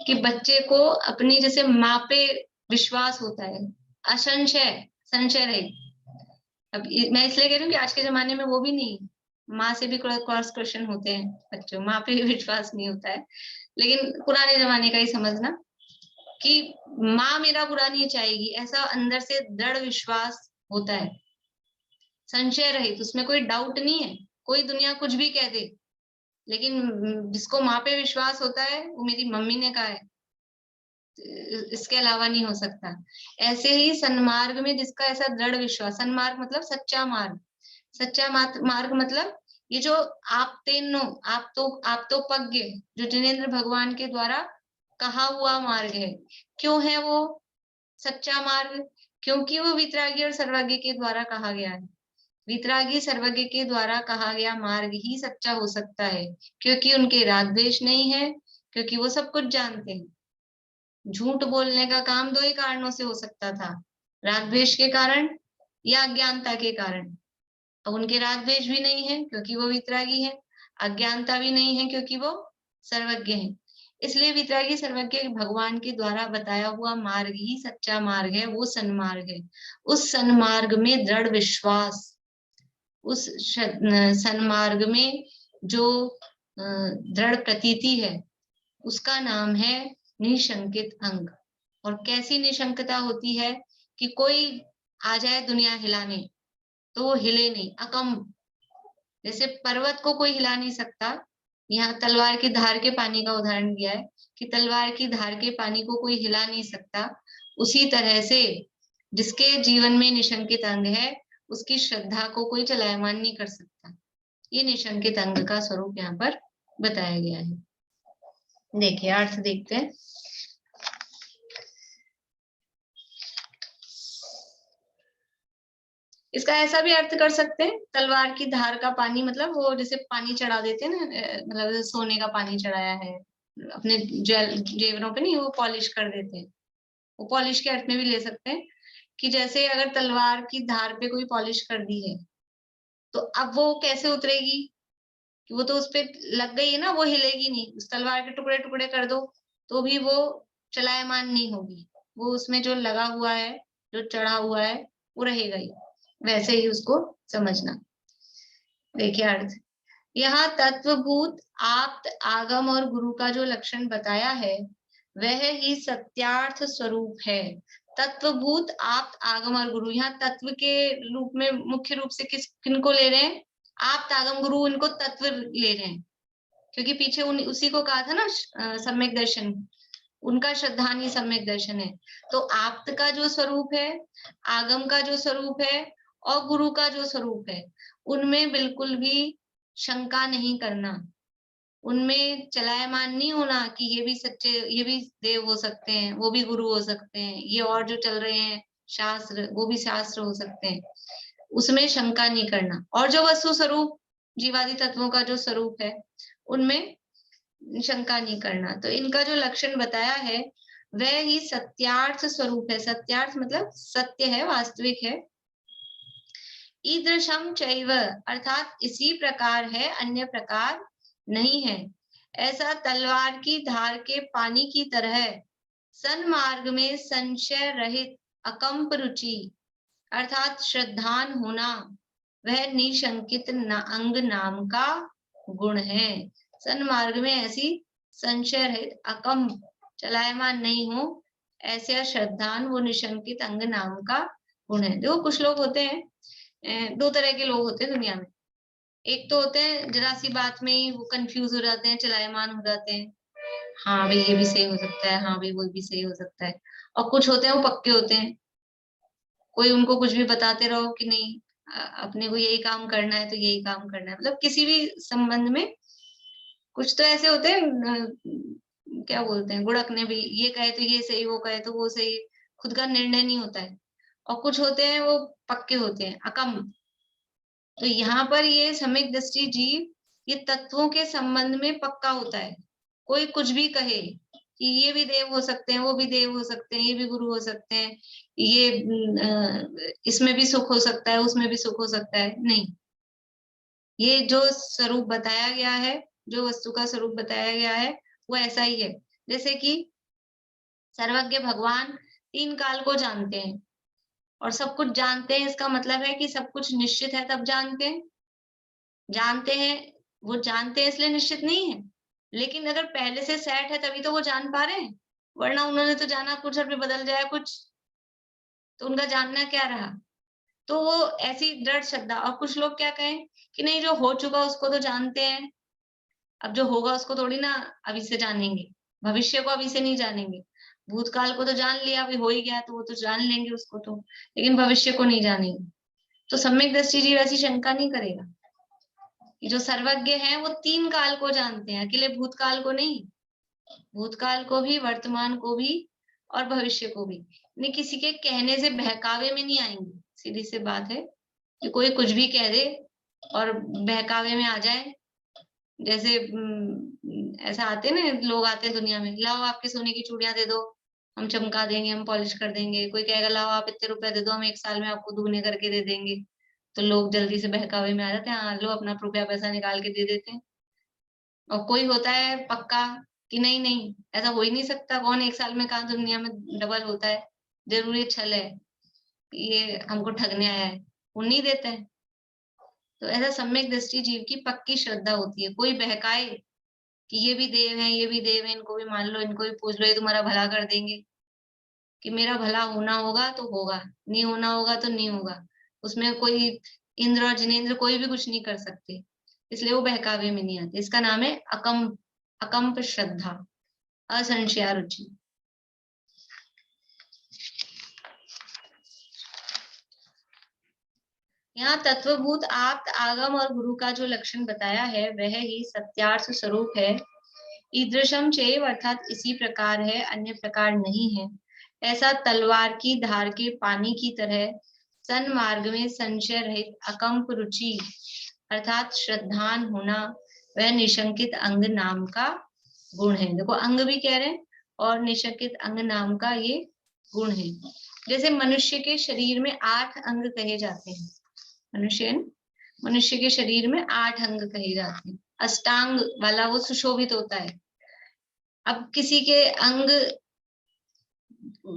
कि बच्चे को अपनी जैसे माँ पे विश्वास होता है, असंशय, संशय रहित। अब मैं इसलिए कह रही हूँ कि आज के जमाने में वो भी नहीं, माँ से भी क्रॉस क्वेश्चन होते हैं बच्चों, माँ पे भी विश्वास नहीं होता है। लेकिन पुराने जमाने का ही समझना कि माँ मेरा बुरा नहीं चाहेगी, ऐसा अंदर से दृढ़ विश्वास होता है, संशय रहित, उसमें कोई डाउट नहीं है। कोई दुनिया कुछ भी कह दे, लेकिन जिसको माँ पे विश्वास होता है वो मेरी मम्मी ने कहा है, इसके अलावा नहीं हो सकता। ऐसे ही सन्मार्ग में जिसका ऐसा दृढ़ विश्वास, सन्मार्ग मतलब सच्चा मार्ग, सच्चा मार्ग मतलब ये जो आप तो पज्ञ, जो जिनेंद्र भगवान के द्वारा कहा हुआ मार्ग है। क्यों है वो सच्चा मार्ग? क्योंकि वो वितरागी और सर्वज्ञ के द्वारा कहा गया है। वितरागी सर्वज्ञ के द्वारा कहा गया मार्ग ही सच्चा हो सकता है, क्योंकि उनके राग द्वेष नहीं है, क्योंकि वो सब कुछ जानते हैं। झूठ बोलने का काम दो ही कारणों से हो सकता था, राग द्वेष के कारण या अज्ञानता के कारण। अब उनके राग द्वेष भी नहीं है क्योंकि वो वितरागी है, अज्ञानता भी नहीं है क्योंकि वो सर्वज्ञ है। इसलिए वितरागी सर्वज्ञ भगवान के द्वारा बताया हुआ मार्ग ही सच्चा मार्ग है, वो सन्मार्ग है। उस सन्मार्ग में दृढ़ विश्वास, उस सन्मार्ग में जो दृढ़ प्रतीति है, उसका नाम है निशंकित अंग। और कैसी निशंकता होती है कि कोई आ जाए दुनिया हिलाने तो वो हिले नहीं, अकम्प। जैसे पर्वत को कोई हिला नहीं सकता, यहाँ तलवार की धार के पानी का उदाहरण दिया है कि तलवार की धार के पानी को कोई हिला नहीं सकता। उसी तरह से जिसके जीवन में निशंकित अंग है, उसकी श्रद्धा को कोई चलायमान नहीं कर सकता। ये निशंकित अंग का स्वरूप यहाँ पर बताया गया है। देखिए अर्थ देखते हैं। इसका ऐसा भी अर्थ कर सकते हैं, तलवार की धार का पानी मतलब वो जैसे पानी चढ़ा देते हैं ना, मतलब सोने का पानी चढ़ाया है अपने जेवरों पे, नहीं वो पॉलिश कर देते हैं, वो पॉलिश के अर्थ में भी ले सकते हैं कि जैसे अगर तलवार की धार पे कोई पॉलिश कर दी है तो अब वो कैसे उतरेगी, कि वो तो उस पे लग गई है ना, वो हिलेगी नहीं। उस तलवार के टुकड़े टुकड़े कर दो तो भी वो चलायमान नहीं होगी, वो उसमें जो लगा हुआ है, जो चढ़ा हुआ है वो रहेगा ही। वैसे ही उसको समझना। देखिए अर्थ, यहाँ तत्वभूत आप्त आगम और गुरु का जो लक्षण बताया है वह ही सत्यार्थ स्वरूप है। तत्वभूत आप्त आगम और गुरु, यहाँ तत्व के रूप में मुख्य रूप से किनको ले रहे हैं? आप्त आगम गुरु, इनको तत्व ले रहे हैं, क्योंकि पीछे उसी को कहा था ना सम्यक दर्शन, उनका श्रद्धानी सम्यक दर्शन है। तो आप्त का जो स्वरूप है, आगम का जो स्वरूप है और गुरु का जो स्वरूप है, उनमें बिल्कुल भी शंका नहीं करना, उनमें चलायमान नहीं होना कि ये भी सच्चे, ये भी देव हो सकते हैं, वो भी गुरु हो सकते हैं, ये और जो चल रहे हैं शास्त्र वो भी शास्त्र हो सकते हैं, उसमें शंका नहीं करना। और जो वस्तु स्वरूप जीवादि तत्वों का जो स्वरूप है उनमें शंका नहीं करना। तो इनका जो लक्षण बताया है वह ही सत्यार्थ स्वरूप है। सत्यार्थ मतलब सत्य है, वास्तविक है। ईदृशम चैव, अर्थात इसी प्रकार है, अन्य प्रकार नहीं है। ऐसा तलवार की धार के पानी की तरह सन्मार्ग में संशय रहित अकंप रुचि अर्थात श्रद्धान होना वह निशंकित अंग नाम का गुण है। सन्मार्ग में ऐसी संशय रहित अकंप चलायमान नहीं हो, ऐसे श्रद्धान वो निशंकित अंग नाम का गुण है। देखो कुछ लोग होते हैं, दो तरह के लोग होते हैं दुनिया में। एक तो होते हैं जरा सी बात में ही वो कंफ्यूज हो जाते हैं, चलायमान हो जाते हैं, हाँ भाई ये भी सही हो सकता है, हाँ भाई वो भी सही हो सकता है। और कुछ होते हैं वो पक्के होते हैं, कोई उनको कुछ भी बताते रहो कि नहीं अपने को यही काम करना है तो यही काम करना है। मतलब किसी भी संबंध में कुछ तो ऐसे होते हैं, क्या बोलते हैं, गुड़कने भी, ये कहे तो ये सही, वो कहे तो वो सही, खुद का निर्णय नहीं होता है। और कुछ होते हैं वो पक्के होते हैं, अकम। तो यहाँ पर ये सम्यक दृष्टि जीव ये तत्वों के संबंध में पक्का होता है। कोई कुछ भी कहे कि ये भी देव हो सकते हैं, वो भी देव हो सकते हैं, ये भी गुरु हो सकते हैं, ये इसमें भी सुख हो सकता है, उसमें भी सुख हो सकता है, नहीं। ये जो स्वरूप बताया गया है, जो वस्तु का स्वरूप बताया गया है वो ऐसा ही है। जैसे कि सर्वज्ञ भगवान 3 काल को जानते हैं और सब कुछ जानते हैं, इसका मतलब है कि सब कुछ निश्चित है तब जानते हैं। जानते हैं, वो जानते हैं इसलिए निश्चित नहीं है, लेकिन अगर पहले से सेट है तभी तो वो जान पा रहे हैं, वरना उन्होंने तो जाना कुछ और भी बदल जाए कुछ, तो उनका जानना क्या रहा। तो वो ऐसी दृढ़ श्रद्धा। और कुछ लोग क्या कहें कि नहीं जो हो चुका उसको तो जानते हैं, अब जो होगा उसको थोड़ी ना अभी से जानेंगे, भविष्य को अभी से नहीं जानेंगे। भूतकाल को तो जान लिया, अभी हो ही गया तो वो तो जान लेंगे उसको तो, लेकिन भविष्य को नहीं जानेंगे। तो सम्यक दृष्टि जीव ऐसी शंका नहीं करेगा कि जो सर्वज्ञ है वो 3 काल को जानते हैं, अकेले भूतकाल को नहीं, भूतकाल को भी, वर्तमान को भी और भविष्य को भी। नहीं किसी के कहने से बहकावे में नहीं आएंगे। सीधी सी बात है कि कोई कुछ भी कह दे और बहकावे में आ जाए। जैसे ऐसा आते ना लोग, आते हैं दुनिया में, लाओ आपके सोने की चूड़ियां दे दो, हम चमका देंगे, हम पॉलिश कर देंगे। कोई कहेगा लाओ आप इतने रुपए दे दो, हम 1 साल में आपको दुगने करके दे देंगे। तो लोग जल्दी से बहकावे में आ जाते हैं, हाँ लो अपना रुपया पैसा निकाल के दे देते हैं। और कोई होता है पक्का कि नहीं नहीं ऐसा हो ही नहीं सकता, कौन 1 साल में कहाँ दुनिया में डबल होता है, जरूरी छल है, ये हमको ठगने आया है, वो नहीं देते हैं। तो ऐसा सम्यक दृष्टि जीव की पक्की श्रद्धा होती है। कोई बहकाए कि ये भी देव है, ये भी देव है, इनको भी मान लो, इनको भी पूछ लो, ये तुम्हारा भला कर देंगे, कि मेरा भला होना होगा तो होगा, नहीं होना होगा तो नहीं होगा, उसमें कोई इंद्र और जिनेन्द्र कोई भी कुछ नहीं कर सकते, इसलिए वो बहकावे में नहीं आते। इसका नाम है अकंप, अकंप श्रद्धा, असंशया रुचि। यहाँ तत्वभूत आप्त आगम और गुरु का जो लक्षण बताया है वह ही सत्यार्थ स्वरूप है। ईदृशम चैव अर्थात इसी प्रकार है, अन्य प्रकार नहीं है। ऐसा तलवार की धार के पानी की तरह सन्मार्ग में संशय रहित अकंप रुचि अर्थात श्रद्धान होना वह निशंकित अंग नाम का गुण है। देखो अंग भी कह रहे हैं और निशंकित अंग नाम का ये गुण है। जैसे मनुष्य के शरीर में 8 अंग कहे जाते हैं, मनुष्य के शरीर में 8 अंग कहे जाते हैं। अष्टांग वाला वो सुशोभित होता है। अब किसी के अंग,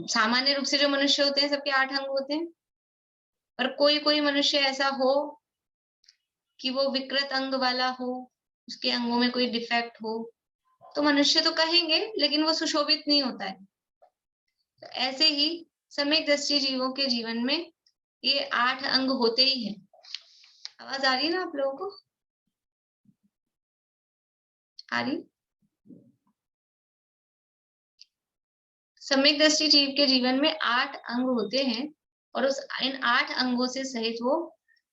सामान्य रूप से जो मनुष्य होते हैं सबके 8 अंग होते हैं, पर कोई कोई मनुष्य ऐसा हो कि वो विकृत अंग वाला हो, उसके अंगों में कोई डिफेक्ट हो, तो मनुष्य तो कहेंगे लेकिन वो सुशोभित नहीं होता है। तो ऐसे ही सम्यक दृष्टि जीवों के जीवन में ये 8 अंग होते ही हैं। आवाज आ रही है ना आप लोगों को? आ रही? सम्यक दृष्टि जीव के जीवन में 8 अंग होते हैं और इन 8 अंगों से सहित वो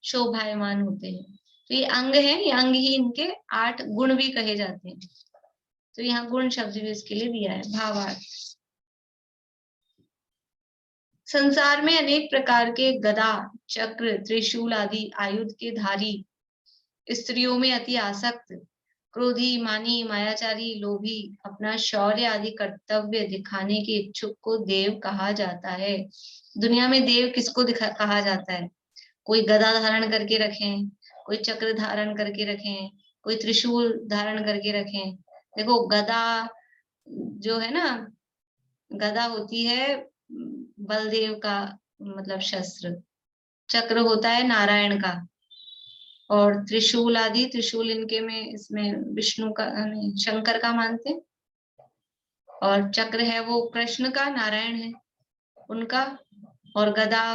शोभायमान होते हैं। तो ये अंग है, ये अंग ही इनके 8 गुण भी कहे जाते हैं। तो यहाँ गुण शब्द भी इसके लिए दिया है, भावार्थ। संसार में अनेक प्रकार के गदा, चक्र, त्रिशूल आदि आयुध के धारी, स्त्रियों में अति आसक्त, क्रोधी, मानी, मायाचारी, लोभी, अपना शौर्य आदि कर्तव्य दिखाने के इच्छुक को देव कहा जाता है। दुनिया में देव किसको कहा जाता है? कोई गदा धारण करके रखें, कोई चक्र धारण करके रखें, कोई त्रिशूल धारण करके रखें। देखो गदा जो है ना, गदा होती है बलदेव का मतलब शस्त्र, चक्र होता है नारायण का, और त्रिशूल आदि, त्रिशूल इनके में इसमें विष्णु का नहीं, शंकर का मानते हैं, और चक्र है वो कृष्ण का, नारायण है उनका, और गदा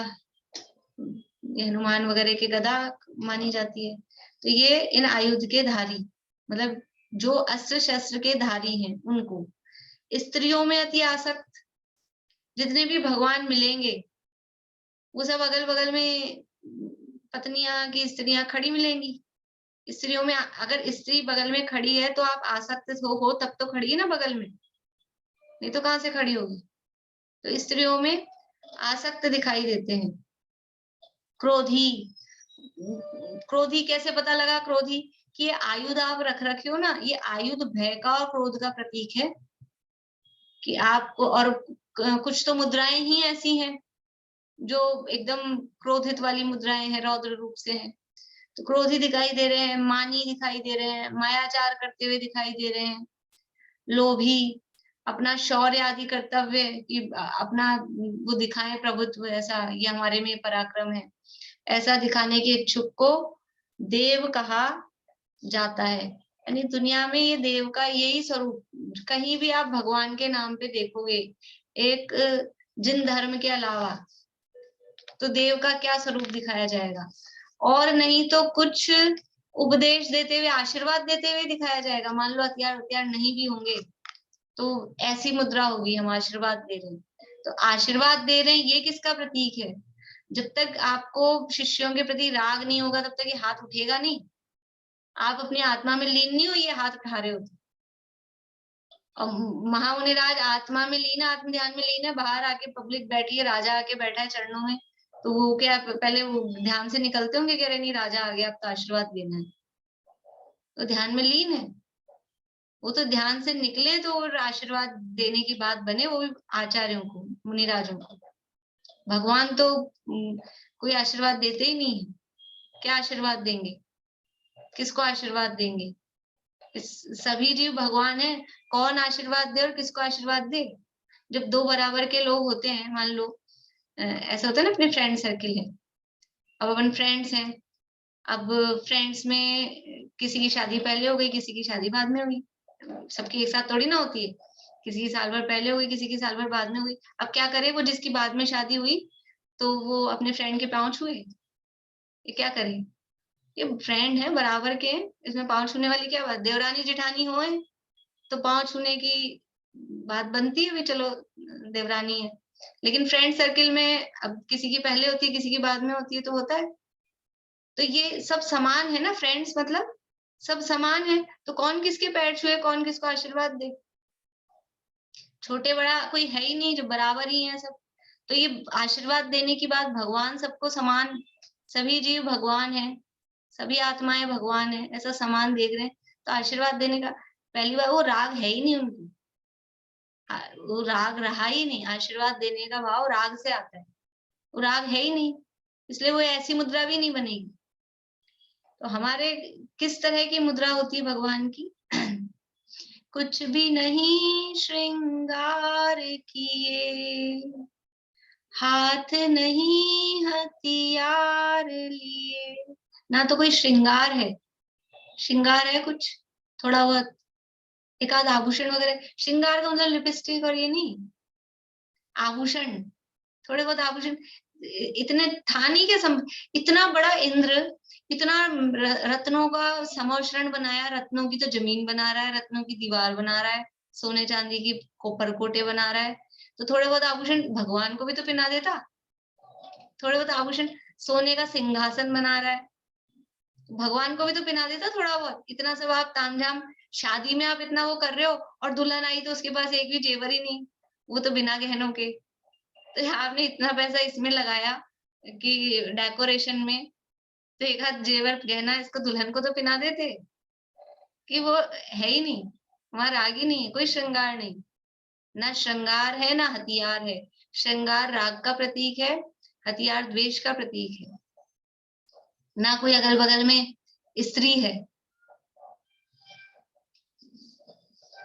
ये हनुमान वगैरह की गदा मानी जाती है। तो ये इन आयुध के धारी, मतलब जो अस्त्र शस्त्र के धारी हैं उनको। स्त्रियों में अति आसक्त जितने भी भगवान मिलेंगे वो सब अगल बगल में पत्नियां की स्त्रियां खड़ी मिलेंगी। स्त्रियों में अगर स्त्री बगल में खड़ी है तो आप आसक्त हो तब तो खड़ी है ना बगल में, नहीं तो कहां से खड़ी होगी। तो स्त्रियों में आसक्त दिखाई देते हैं। क्रोधी, क्रोधी कैसे पता लगा क्रोधी, कि ये आयुध आप रख रखे हो ना, ये आयुध भय का और क्रोध का प्रतीक है कि आपको, और कुछ तो मुद्राएं ही ऐसी हैं जो एकदम क्रोधित वाली मुद्राएं हैं, रौद्र रूप से हैं। तो क्रोधी दिखाई दे रहे हैं, मानी दिखाई दे रहे हैं, मायाचार करते हुए दिखाई दे रहे हैं, लोभी, अपना शौर्य आदि कर्तव्य कि अपना वो दिखाएं प्रभुत्व, ऐसा ये हमारे में पराक्रम है, ऐसा दिखाने के इच्छुक को देव कहा जाता है। यानी दुनिया में ये देव का यही स्वरूप, कहीं भी आप भगवान के नाम पे देखोगे एक जिन धर्म के अलावा, तो देव का क्या स्वरूप दिखाया जाएगा, और नहीं तो कुछ उपदेश देते हुए, आशीर्वाद देते हुए दिखाया जाएगा। मान लो हथियार हथियार नहीं भी होंगे तो ऐसी मुद्रा होगी, हम आशीर्वाद दे रहे हैं, तो आशीर्वाद दे रहे हैं ये किसका प्रतीक है। जब तक आपको शिष्यों के प्रति राग नहीं होगा तब तक ये हाथ उठेगा नहीं। आप अपनी आत्मा में लीन नहीं हो, ये हाथ उठा रहे होते। और महामुनिराज आत्मा में लीन है, आत्म ध्यान में लीन है, बाहर आके पब्लिक बैठी है, राजा आके बैठा है चरणों में, तो वो क्या पहले वो ध्यान से निकलते होंगे, कह रहे नहीं राजा आ गया अब तो आशीर्वाद लेना है, तो ध्यान में लीन है। वो तो ध्यान से निकले तो आशीर्वाद देने की बात बने, वो भी आचार्यों को, मुनिराजों को। भगवान तो कोई आशीर्वाद देते ही नहीं है। क्या आशीर्वाद देंगे, किसको आशीर्वाद देंगे। सभी जीव भगवान है, कौन आशीर्वाद दे और किसको आशीर्वाद दे। जब दो बराबर के लोग होते हैं, मान लो ऐसा होता है ना, अपने फ्रेंड सर्किल है, अब अपन फ्रेंड्स हैं, अब फ्रेंड्स में किसी की शादी पहले हो गई, किसी की शादी बाद में हुई, सबकी एक साथ थोड़ी ना होती है, किसी की साल भर पहले हुई, किसी की साल भर बाद में हुई। अब क्या करे वो, जिसकी बाद में शादी हुई तो वो अपने फ्रेंड के पांव छुए, ये क्या करे, ये फ्रेंड है बराबर के, इसमें पांव छूने वाली क्या बात। देवरानी जेठानी हो तो पांव छूने की बात बनती है, भी चलो देवरानी है, लेकिन फ्रेंड सर्किल में अब किसी की पहले होती है किसी की बाद में होती है तो होता है। तो ये सब समान है ना, फ्रेंड्स मतलब सब समान है, तो कौन किसके पैर छुए, कौन किसको आशीर्वाद दे। छोटे बड़ा कोई है ही नहीं, जो बराबर ही है सब। तो ये आशीर्वाद देने की बात, भगवान सबको समान, सभी जीव भगवान है, सभी आत्माएं भगवान है, ऐसा समान देख रहे हैं, तो आशीर्वाद देने का पहली बार वो राग है ही नहीं उनको, वो राग रहा ही नहीं। आशीर्वाद देने का भाव राग से आता है, वो राग है ही नहीं, इसलिए वो ऐसी मुद्रा भी नहीं बनेगी। तो हमारे किस तरह की मुद्रा होती है भगवान की कुछ भी नहीं श्रृंगार किए, हाथ नहीं हथियार लिए। ना तो कोई श्रृंगार है, श्रृंगार है कुछ थोड़ा बहुत, एक आध आभूषण वगैरह। श्रृंगार का मतलब लिपस्टिक और ये नहीं, आभूषण, थोड़े बहुत आभूषण इतने था नहीं के इतना बड़ा इंद्र, इतना रत्नों का समोश्रण बनाया, रत्नों की तो जमीन बना रहा है, रत्नों की दीवार बना रहा है, सोने चांदी की परकोटे बना रहा है, तो थोड़े बहुत आभूषण भगवान को भी तो पहना देता। थोड़े बहुत आभूषण, सोने का सिंहासन बना रहा है, भगवान को भी तो पहना देता थोड़ा बहुत। इतना सब आप तामझाम, शादी में आप इतना वो कर रहे हो, और दुल्हन आई तो उसके पास एक भी जेवर ही नहीं, वो तो बिना गहनों के। तो आपने इतना पैसा इसमें लगाया कि डेकोरेशन में, तो एक हाथ जेवर गहना इसको दुल्हन को तो पहना देते, कि वो है ही नहीं, वहां राग ही नहीं है, कोई श्रृंगार नहीं, ना श्रृंगार है ना हथियार है। श्रृंगार राग का प्रतीक है, हथियार द्वेष का प्रतीक है, ना कोई अगल बगल में स्त्री है।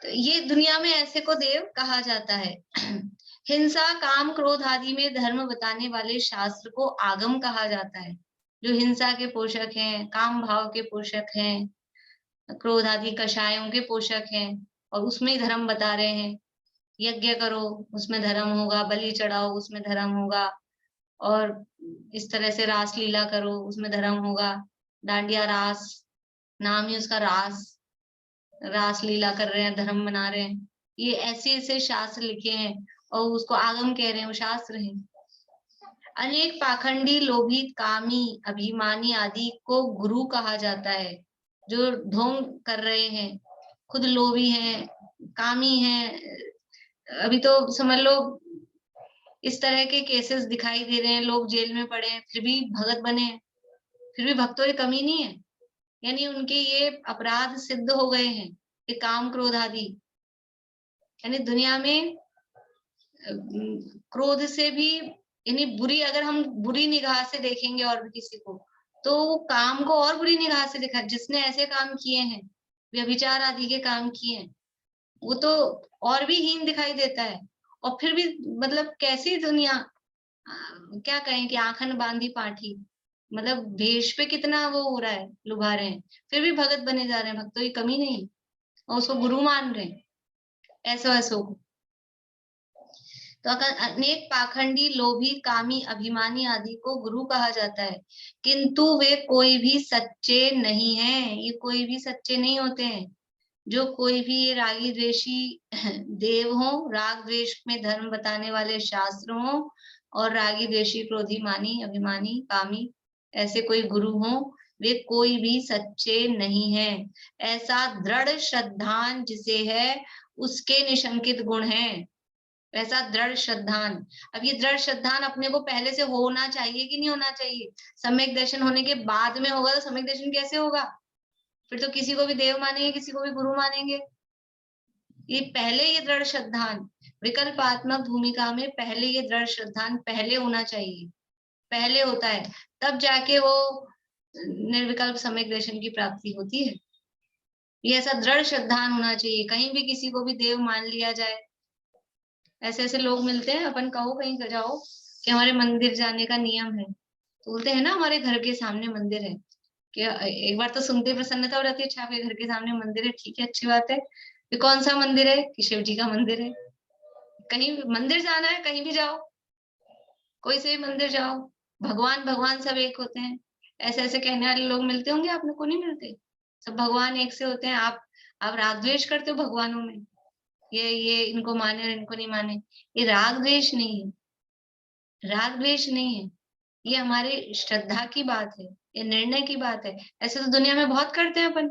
तो ये दुनिया में ऐसे को देव कहा जाता है। हिंसा, काम, क्रोध आदि में धर्म बताने वाले शास्त्र को आगम कहा जाता है। जो हिंसा के पोषक हैं, काम भाव के पोषक हैं, क्रोध आदि कषायों के पोषक हैं, और उसमें धर्म बता रहे हैं। यज्ञ करो, उसमें धर्म होगा, बलि चढ़ाओ, उसमें धर्म होगा, और इस तरह से रास लीला करो, उसमें धर्म होगा। डांडिया रास, नाम ही उसका रास, रास लीला कर रहे हैं, धर्म बना रहे हैं। ये ऐसे ऐसे शास्त्र लिखे हैं और उसको आगम कह रहे हैं, वो शास्त्र हैं। अनेक पाखंडी, लोभी, कामी, अभिमानी आदि को गुरु कहा जाता है। जो ढोंग कर रहे हैं, खुद लोभी हैं, कामी हैं। अभी तो समझ लो इस तरह के केसेस दिखाई दे रहे हैं, लोग जेल में पड़े हैं फिर भी भगत बने हैं, फिर भी भक्तों की कमी नहीं है। यानी उनके ये अपराध सिद्ध हो गए हैं, ये काम क्रोध आदि। यानी दुनिया में क्रोध से भी, यानी बुरी, अगर हम बुरी निगाह से देखेंगे और भी किसी को, तो काम को और बुरी निगाह से देखा। जिसने ऐसे काम किए हैं, व्यभिचार आदि के काम किए हैं, वो तो और भी हीन दिखाई देता है। और फिर भी मतलब कैसी दुनिया, क्या कहें कि आंखन बांधी पाठी, मतलब भेष पे कितना वो हो रहा है, लुभा रहे हैं, फिर भी भगत बने जा रहे हैं, भक्तों की कमी नहीं, और उसको गुरु मान रहे हैं ऐसो ऐसो को। तो अनेक पाखंडी, लोभी, कामी, अभिमानी आदि को गुरु कहा जाता है, किंतु वे कोई भी सच्चे नहीं हैं। ये कोई भी सच्चे नहीं होते हैं। जो कोई भी ये रागी द्वेषी देव हो, राग द्वेष में धर्म बताने वाले शास्त्र हो, और रागी द्वेषी, क्रोधी, मानी, अभिमानी, कामी, ऐसे कोई गुरु हो, वे कोई भी सच्चे नहीं है। ऐसा दृढ़ श्रद्धान जिसे है, उसके निशंकित गुण हैं। ऐसा दृढ़ श्रद्धान, अब ये दृढ़ श्रद्धान अपने को पहले से होना चाहिए कि नहीं होना चाहिए? सम्यक दर्शन होने के बाद में होगा तो सम्यक दर्शन कैसे होगा? फिर तो किसी को भी देव मानेंगे, किसी को भी गुरु मानेंगे। ये पहले ये दृढ़ श्रद्धान, विकल्पात्मक भूमिका में पहले ये दृढ़ श्रद्धान पहले होना चाहिए, पहले होता है, तब जाके वो निर्विकल्प सम्यक दर्शन की प्राप्ति होती है। ये ऐसा दृढ़ श्रद्धान होना चाहिए, कहीं भी किसी को भी देव मान लिया जाए। ऐसे ऐसे लोग मिलते हैं, अपन कहो कहीं जाओ कि हमारे मंदिर जाने का नियम है, तो बोलते हैं ना हमारे घर के सामने मंदिर है, कि एक बार तो सुनते प्रसन्नता हो जाती है, अच्छा आपके घर के सामने मंदिर है, ठीक है, अच्छी बात है। ये कौन सा मंदिर है? कि शिव जी का मंदिर है। कहीं मंदिर जाना है, कहीं भी जाओ, कोई से भी मंदिर जाओ, भगवान भगवान सब एक होते हैं, ऐसे ऐसे कहने वाले लोग मिलते होंगे, आप लोग को नहीं मिलते? सब भगवान एक से होते हैं। आप राग द्वेष करते हो भगवानों में, ये इनको माने और इनको नहीं माने। ये राग द्वेष नहीं है, राग द्वेष नहीं है, ये हमारे श्रद्धा की बात है, ये निर्णय की बात है। ऐसे तो दुनिया में बहुत करते हैं अपन,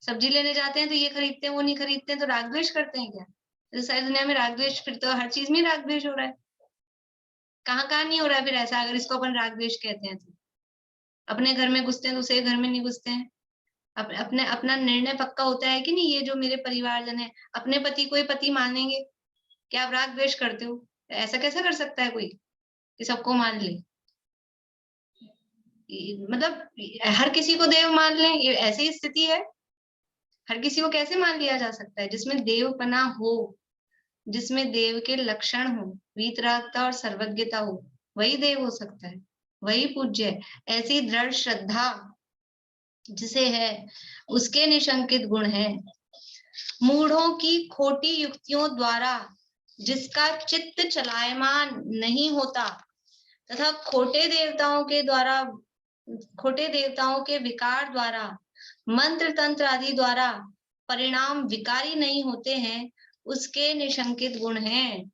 सब्जी लेने जाते हैं तो ये खरीदते हैं, वो नहीं खरीदते हैं, तो राग द्वेष करते हैं क्या? तो सारी दुनिया में राग द्वेष, फिर तो हर चीज में राग द्वेष हो रहा है। कहाँ कहाँ नहीं हो रहा है फिर ऐसा, अगर इसको अपन राग द्वेष कहते हैं तो? अपने घर में घुसते हैं, दूसरे घर में नहीं घुसते हैं। अपने अपना निर्णय पक्का होता है कि नहीं, ये जो मेरे परिवारजन है, अपने पति को ही पति मानेंगे। क्या आप राग द्वेष करते हो? ऐसा कैसा कर सकता है कोई कि सबको मान ले? मतलब हर किसी को देव मान लें, ये ऐसी स्थिति है? हर किसी को कैसे मान लिया जा सकता है? जिसमें देवपना हो, जिसमें देव के लक्षण हो, वीतरागता और सर्वज्ञता हो, वही देव हो सकता है, वही पूज्य है। ऐसी दृढ़ श्रद्धा जिसे है, उसके निशंकित गुण है। मूढ़ों की खोटी युक्तियों द्वारा जिसका चित्त चलायमान नहीं होता, तथा खोटे देवताओं के विकार द्वारा, मंत्र तंत्र आदि द्वारा परिणाम विकारी नहीं होते हैं, उसके निशंकित गुण हैं।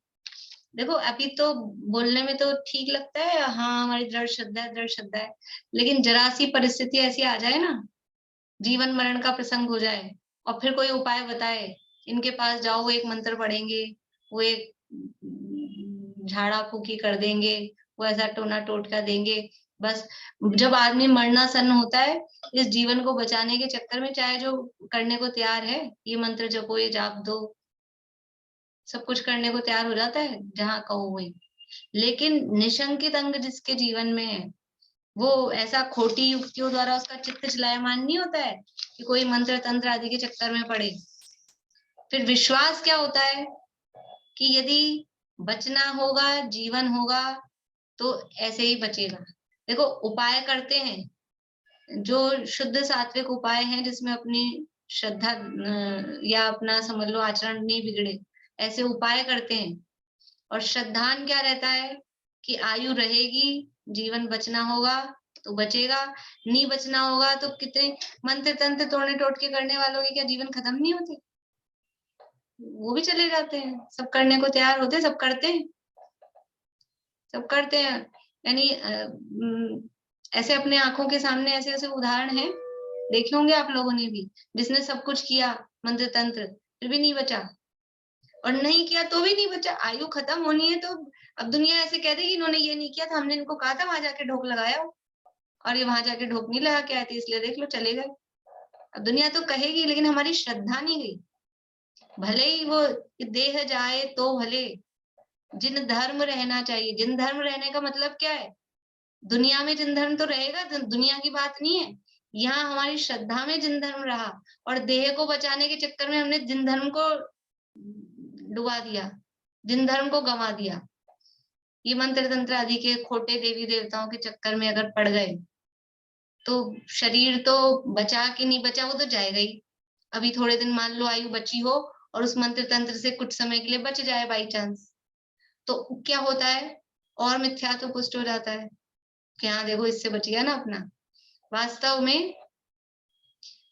देखो अभी तो बोलने में तो ठीक लगता है, हाँ हमारी दृढ़ श्रद्धा है, दृढ़ श्रद्धा है, लेकिन जरा सी परिस्थिति ऐसी आ जाए ना, जीवन मरण का प्रसंग हो जाए, और फिर कोई उपाय बताए, इनके पास जाओ, वो एक मंत्र पढ़ेंगे, वो एक झाड़ा फूकी कर देंगे, वो ऐसा टोना टोटका देंगे, बस जब आदमी मरणासन होता है, इस जीवन को बचाने के चक्कर में चाहे जो करने को तैयार है, ये मंत्र जपो, ये जाप दो, सब कुछ करने को तैयार हो जाता है जहां कहो वही। लेकिन निशंकित अंग जिसके जीवन में है, वो ऐसा खोटी युक्तियों द्वारा उसका चित्त चलायमान नहीं होता है कि कोई मंत्र तंत्र आदि के चक्कर में पड़े। फिर विश्वास क्या होता है कि यदि बचना होगा, जीवन होगा तो ऐसे ही बचेगा। देखो उपाय करते हैं जो शुद्ध सात्विक उपाय हैं, जिसमें अपनी श्रद्धा या अपना समझ लो आचरण नहीं बिगड़े, ऐसे उपाय करते हैं। और श्रद्धान क्या रहता है कि आयु रहेगी, जीवन बचना होगा तो बचेगा, नहीं बचना होगा तो कितने मंत्र तंत्र तोड़ने टोटके करने वालों के क्या जीवन खत्म नहीं होते? वो भी चले जाते हैं, सब करने को तैयार होते हैं, सब करते हैं, सब करते हैं। यानी ऐसे अपने आंखों के सामने ऐसे ऐसे उदाहरण हैं, देखे होंगे आप लोगों ने भी, जिसने सब कुछ किया मंत्र तंत्र फिर भी नहीं बचा, और नहीं किया तो भी नहीं बचा। आयु खत्म होनी है तो अब दुनिया ऐसे कह देगी इन्होंने ये नहीं किया था, हमने इनको कहा था वहां जाके ढोक लगाया हो, और ये वहां जाके ढोक नहीं लगा के आए थे, इसलिए देख लो चले गए। अब दुनिया तो कहेगी, लेकिन हमारी श्रद्धा नहीं गई। भले ही वो देह जाए तो भले, जिन धर्म रहना चाहिए। जिन धर्म रहने का मतलब क्या है? दुनिया में जिन धर्म तो रहेगा, दुनिया की बात नहीं है। यहाँ हमारी श्रद्धा में जिन धर्म रहा, और देह को बचाने के चक्कर में हमने जिन धर्म को डुबा दिया, जिन धर्म को गंवा दिया। ये मंत्र तंत्र आदि के खोटे देवी देवताओं के चक्कर में अगर पड़ गए तो शरीर तो बचा कि नहीं बचा वो तो जाएगा ही। अभी थोड़े दिन मान लो आयु बची हो और उस मंत्र तंत्र से कुछ समय के लिए बच जाए बाई चांस, तो क्या होता है? और मिथ्या तो पुष्ट हो जाता है कि हाँ देखो इससे बच गया ना अपना। वास्तव में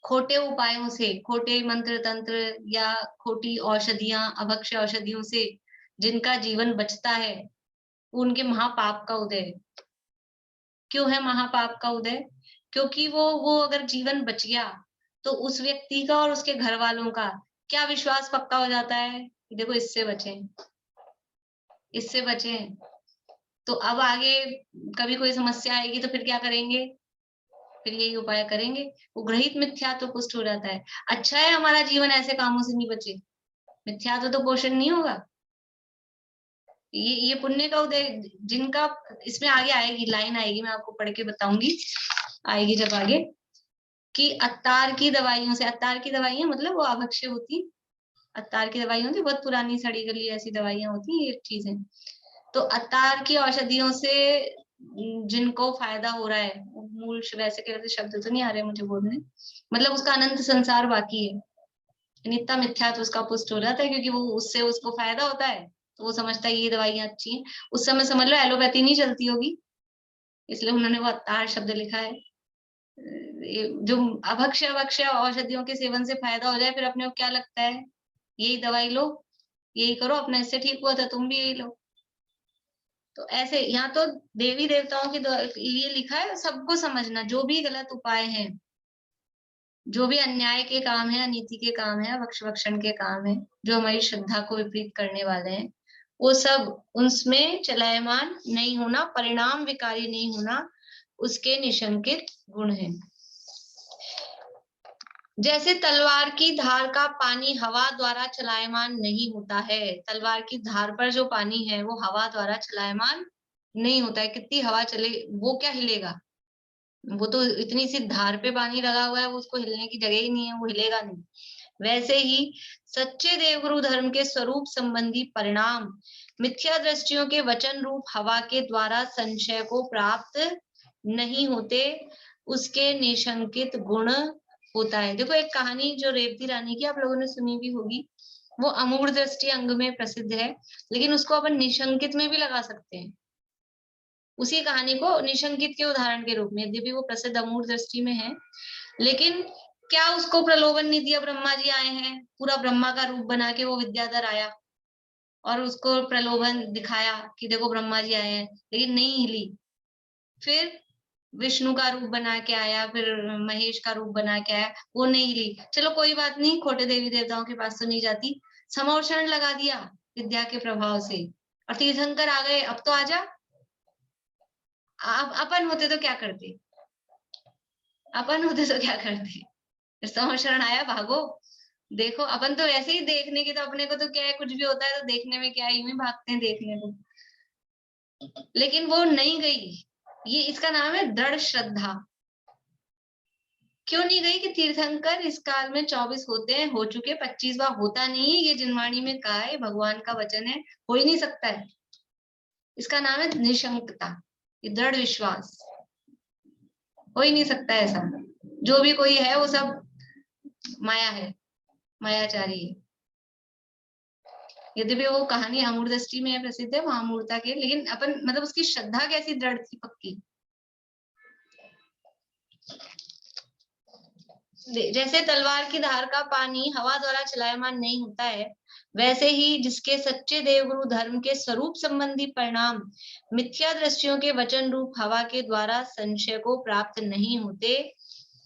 खोटे उपायों से, खोटे मंत्र तंत्र या खोटी औषधियां, अभक्ष्य औषधियों से जिनका जीवन बचता है, उनके महापाप का उदय है। क्यों है महापाप का उदय? क्योंकि वो अगर जीवन बच गया तो उस व्यक्ति का और उसके घर वालों का क्या विश्वास पक्का हो जाता है कि देखो इससे बचे, इससे बचे। तो अब आगे कभी कोई समस्या आएगी तो फिर क्या करेंगे? फिर यही उपाय करेंगे। वो ग्रहित मिथ्या तो पुष्ट हो जाता है। अच्छा है हमारा जीवन ऐसे कामों से नहीं बचे, मिथ्या तो पोषण नहीं होगा। ये पुण्य का उदय जिनका, इसमें आगे आएगी, लाइन आएगी, मैं आपको पढ़ के बताऊंगी, आएगी जब आगे, कि अत्तार की दवाइयों से, अत्तार की दवाइयां मतलब वो अभक्ष्य होती, अत्तार की दवाई होती, बहुत पुरानी सड़ी गली ऐसी दवाइयां होती, ये चीजें। तो अत्तार की औषधियों से जिनको फायदा हो रहा है, मूल वैसे के वैसे शब्द तो नहीं आ रहे मुझे बोलने, मतलब उसका अनंत संसार बाकी है, नित्य मिथ्या तो उसका पुष्ट हो जाता है, क्योंकि वो उससे उसको फायदा होता है तो वो समझता है ये दवाइयां अच्छी हैं। उस समय समझ लो एलोपैथी नहीं चलती होगी, इसलिए उन्होंने वो अत्तार शब्द लिखा है। जो अभक्ष्य अभक्ष्य औषधियों के सेवन से फायदा हो जाए, फिर अपने को क्या लगता है, यही दवाई लो, यही करो, अपना इससे ठीक हुआ था तुम भी यही लो। तो ऐसे यहाँ तो देवी देवताओं के लिए लिखा है, सबको समझना, जो भी गलत उपाय हैं, जो भी अन्याय के काम है, अनीति के काम है, भक्षण के काम है, जो हमारी श्रद्धा को विपरीत करने वाले हैं, वो सब उसमें चलायमान नहीं होना, परिणाम विकारी नहीं होना, उसके निशंकित गुण है। जैसे तलवार की धार का पानी हवा द्वारा चलायमान नहीं होता है, तलवार की धार पर जो पानी है वो हवा द्वारा चलायमान नहीं होता है, कितनी हवा चले वो क्या हिलेगा, वो तो इतनी सी धार पे पानी लगा हुआ है, वो उसको हिलने की जगह ही नहीं है, वो हिलेगा नहीं। वैसे ही सच्चे देवगुरु धर्म के स्वरूप संबंधी परिणाम मिथ्या दृष्टियों के वचन रूप हवा के द्वारा संशय को प्राप्त नहीं होते, उसके निशंकित गुण होता है। देखो एक कहानी जो रेवती रानी की आप लोगों ने सुनी भी होगी, वो अमूढ़ दृष्टि अंग में प्रसिद्ध है, लेकिन उसको अपन निशंकित में भी लगा सकते हैं। उसी कहानी को निशंकित के उदाहरण के रूप में, यद्यपि वो प्रसिद्ध अमूढ़ दृष्टि में है, लेकिन क्या उसको प्रलोभन नहीं दिया? ब्रह्मा जी आए हैं, पूरा ब्रह्मा का रूप बना के वो विद्याधर आया और उसको प्रलोभन दिखाया कि देखो ब्रह्मा जी आए हैं, लेकिन नहीं हिली। फिर विष्णु का रूप बना के आया, फिर महेश का रूप बना के आया, वो नहीं हिली। चलो कोई बात नहीं, खोटे देवी देवताओं के पास तो नहीं जाती, समोषण लगा दिया विद्या के प्रभाव से, और तीर्थंकर आ गए, अब तो आजा। अपन होते तो क्या करते? अपन होते तो क्या करते? समोषण आया, भागो। देखो अपन तो ऐसे ही देखने की, तो अपने को तो क्या है, कुछ भी होता है तो देखने में क्या है, यूं ही भागते हैं देखने को, लेकिन वो नहीं गई। ये इसका नाम है दृढ़ श्रद्धा, क्यों नहीं गई कि तीर्थंकर इस काल में 24 होते हैं, हो चुके, 25वां होता नहीं है, ये जिनवाणी में कहा है, भगवान का वचन है, हो ही नहीं सकता है। इसका नाम है निशंकता, ये दृढ़ विश्वास, हो ही नहीं सकता है ऐसा। जो भी कोई है वो सब माया है, मायाचारी है। यद्यपि वो कहानी अमूर्तष्टि में प्रसिद्ध है, वहां अमूर्ता के, लेकिन अपन मतलब उसकी श्रद्धा कैसी दृढ़ थी, पक्की। जैसे तलवार की धार का पानी हवा द्वारा चलायमान नहीं होता है, वैसे ही जिसके सच्चे देवगुरु धर्म के स्वरूप संबंधी परिणाम मिथ्या दृष्टियों के वचन रूप हवा के द्वारा संशय को प्राप्त नहीं होते,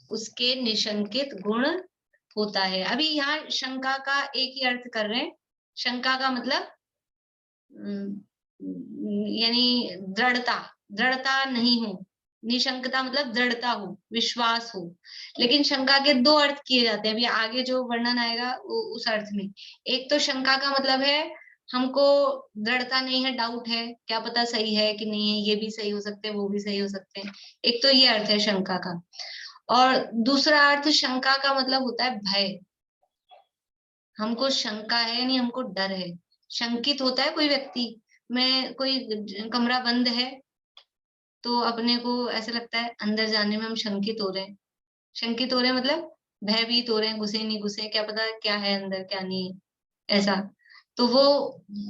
उसके निशंकित गुण होता है। अभी यहाँ शंका का एक ही अर्थ कर रहे हैं। शंका का मतलब यानी दृढ़ता, दृढ़ता नहीं हो। निशंकता मतलब दृढ़ता हो, विश्वास हो। लेकिन शंका के दो अर्थ किए जाते हैं, अभी आगे जो वर्णन आएगा उस अर्थ में। एक तो शंका का मतलब है हमको दृढ़ता नहीं है, डाउट है, क्या पता सही है कि नहीं है, ये भी सही हो सकते हैं, वो भी सही हो सकते हैं। एक तो ये अर्थ है शंका का। और दूसरा अर्थ शंका का मतलब होता है भय। हमको शंका है यानी हमको डर है। शंकित होता है कोई व्यक्ति, में कोई कमरा बंद है तो अपने को ऐसा लगता है अंदर जाने में हम शंकित हो रहे हैं। शंकित हो रहे हैं मतलब भयभीत हो रहे हैं, घुसे नहीं घुसे, क्या पता क्या है अंदर क्या नहीं है, ऐसा। तो वो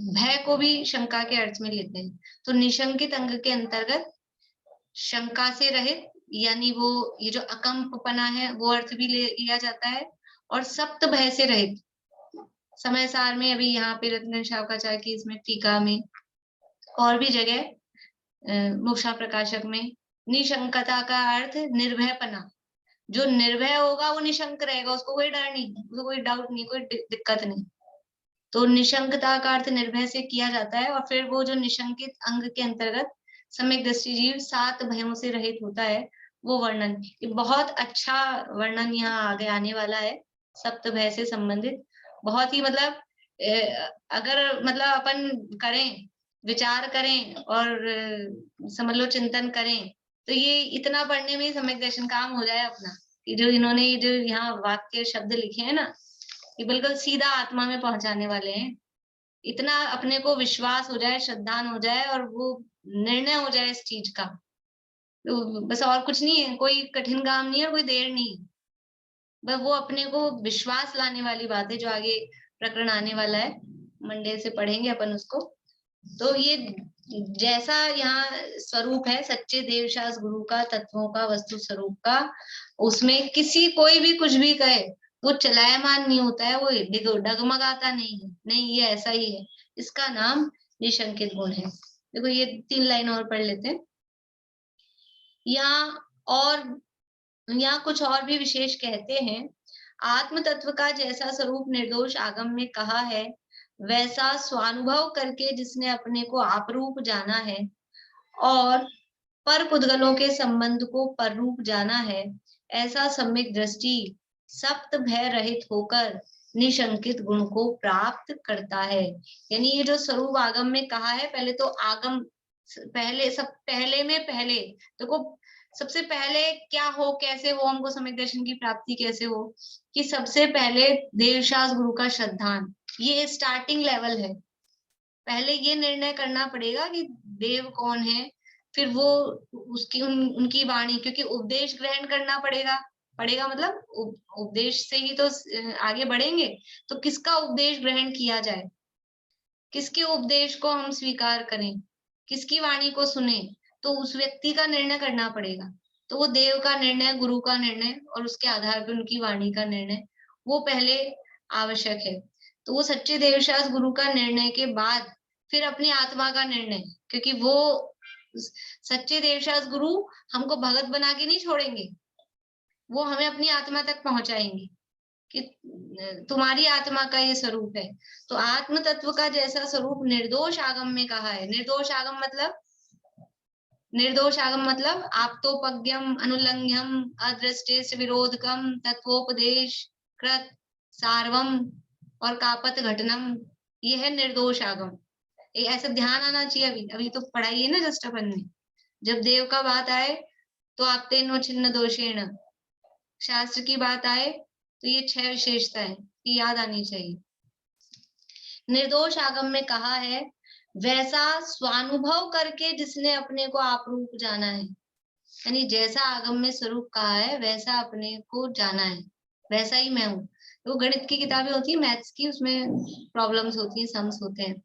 भय को भी शंका के अर्थ में लेते हैं। तो निशंकित अंग के अंतर्गत शंका से रहित, यानी वो ये जो अकंपपना है वो अर्थ भी लिया जाता है। और सप्त भय से रहित, समय सार में, अभी यहाँ पे रत्न शावकाचार्य की इसमें टीका में, और भी जगह मोक्षा प्रकाशक में, निशंकता का अर्थ निर्भयपना। जो निर्भय होगा वो निशंक रहेगा, उसको कोई डर नहीं, उसको कोई डाउट नहीं, कोई दिक्कत नहीं। तो निशंकता का अर्थ निर्भय से किया जाता है। और फिर वो जो निशंकित अंग के अंतर्गत सम्यक दृष्टि जीव 7 भयों से रहित होता है, वो वर्णन, ये बहुत अच्छा वर्णन यहाँ आगे आने वाला है, सप्त भय से संबंधित। बहुत ही मतलब अगर मतलब अपन करें, विचार करें और समझ लो चिंतन करें, तो ये इतना पढ़ने में ही सम्यक दर्शन काम हो जाए अपना। कि जो इन्होंने जो यहाँ वाक्य शब्द लिखे हैं ना, ये बिल्कुल सीधा आत्मा में पहुंचाने वाले हैं। इतना अपने को विश्वास हो जाए, श्रद्धान हो जाए, और वो निर्णय हो जाए इस चीज का, तो बस और कुछ नहीं है, कोई कठिन काम नहीं है, कोई देर नहीं। बस वो अपने को विश्वास लाने वाली बात है, जो आगे प्रकरण आने वाला है, मंडे से पढ़ेंगे अपन उसको। तो ये जैसा यहाँ स्वरूप है सच्चे देवशास गुरु का, तत्वों का, वस्तु स्वरूप का, उसमें किसी कोई भी कुछ भी कहे वो चलायमान नहीं होता है, वो डगमगाता नहीं है। नहीं, ये ऐसा ही है, इसका नाम निशंकित गुण है। देखो ये 3 लाइन और पढ़ लेते हैं। यहाँ कुछ और भी विशेष कहते हैं। आत्म तत्व का जैसा स्वरूप निर्दोष आगम में कहा है, वैसा स्वानुभव करके जिसने अपने को आपरूप जाना है और पर पुद्गलों के संबंध को पररूप जाना है, ऐसा सम्यक दृष्टि सप्त भय रहित होकर निशंकित गुण को प्राप्त करता है। यानी ये जो स्वरूप आगम में कहा है, पहले तो आगम, पहले सब पहले में पहले देखो, सबसे पहले क्या हो, कैसे हो, हमको सम्यक दर्शन की प्राप्ति कैसे हो, कि सबसे पहले देवशास गुरु का श्रद्धान, ये स्टार्टिंग लेवल है। पहले ये निर्णय करना पड़ेगा कि देव कौन है, फिर वो उसकी उनकी वाणी, क्योंकि उपदेश ग्रहण करना पड़ेगा मतलब उपदेश से ही तो आगे बढ़ेंगे। तो किसका उपदेश ग्रहण किया जाए, किसके उपदेश को हम स्वीकार करें, किसकी वाणी को सुने, तो उस व्यक्ति का निर्णय करना पड़ेगा। तो वो देव का निर्णय, गुरु का निर्णय, और उसके आधार पर उनकी वाणी का निर्णय, वो पहले आवश्यक है। तो वो सच्चे देवशास गुरु का निर्णय के बाद फिर अपनी आत्मा का निर्णय, क्योंकि वो सच्चे देवशास गुरु हमको भगत बना के नहीं छोड़ेंगे, वो हमें अपनी आत्मा तक पहुंचाएंगे कि तुम्हारी आत्मा का ये स्वरूप है। तो आत्म तत्व का जैसा स्वरूप निर्दोष आगम में कहा है। निर्दोष आगम मतलब आप्तोपज्ञम अनुलंघ्यम अदृष्टे विरोधकम तत्वोपदेश कृत सार्वम और कापत घटनम, ये है निर्दोष आगम। ऐसा ध्यान आना चाहिए। अभी तो पढ़ाई है ना जस्ट अपन ने, जब देव का बात आए तो आपते नो छिन्न दोषेण, शास्त्र की बात आए तो ये 6 विशेषताएं ये याद आनी चाहिए। निर्दोष आगम में कहा है वैसा स्वानुभव करके जिसने अपने को आप रूप जाना है, यानी जैसा आगम में स्वरूप कहा है वैसा अपने को जाना है, वैसा ही मैं हूँ। तो गणित की किताबें होती है मैथ्स की, उसमें प्रॉब्लम्स होती है, सम्स होते हैं,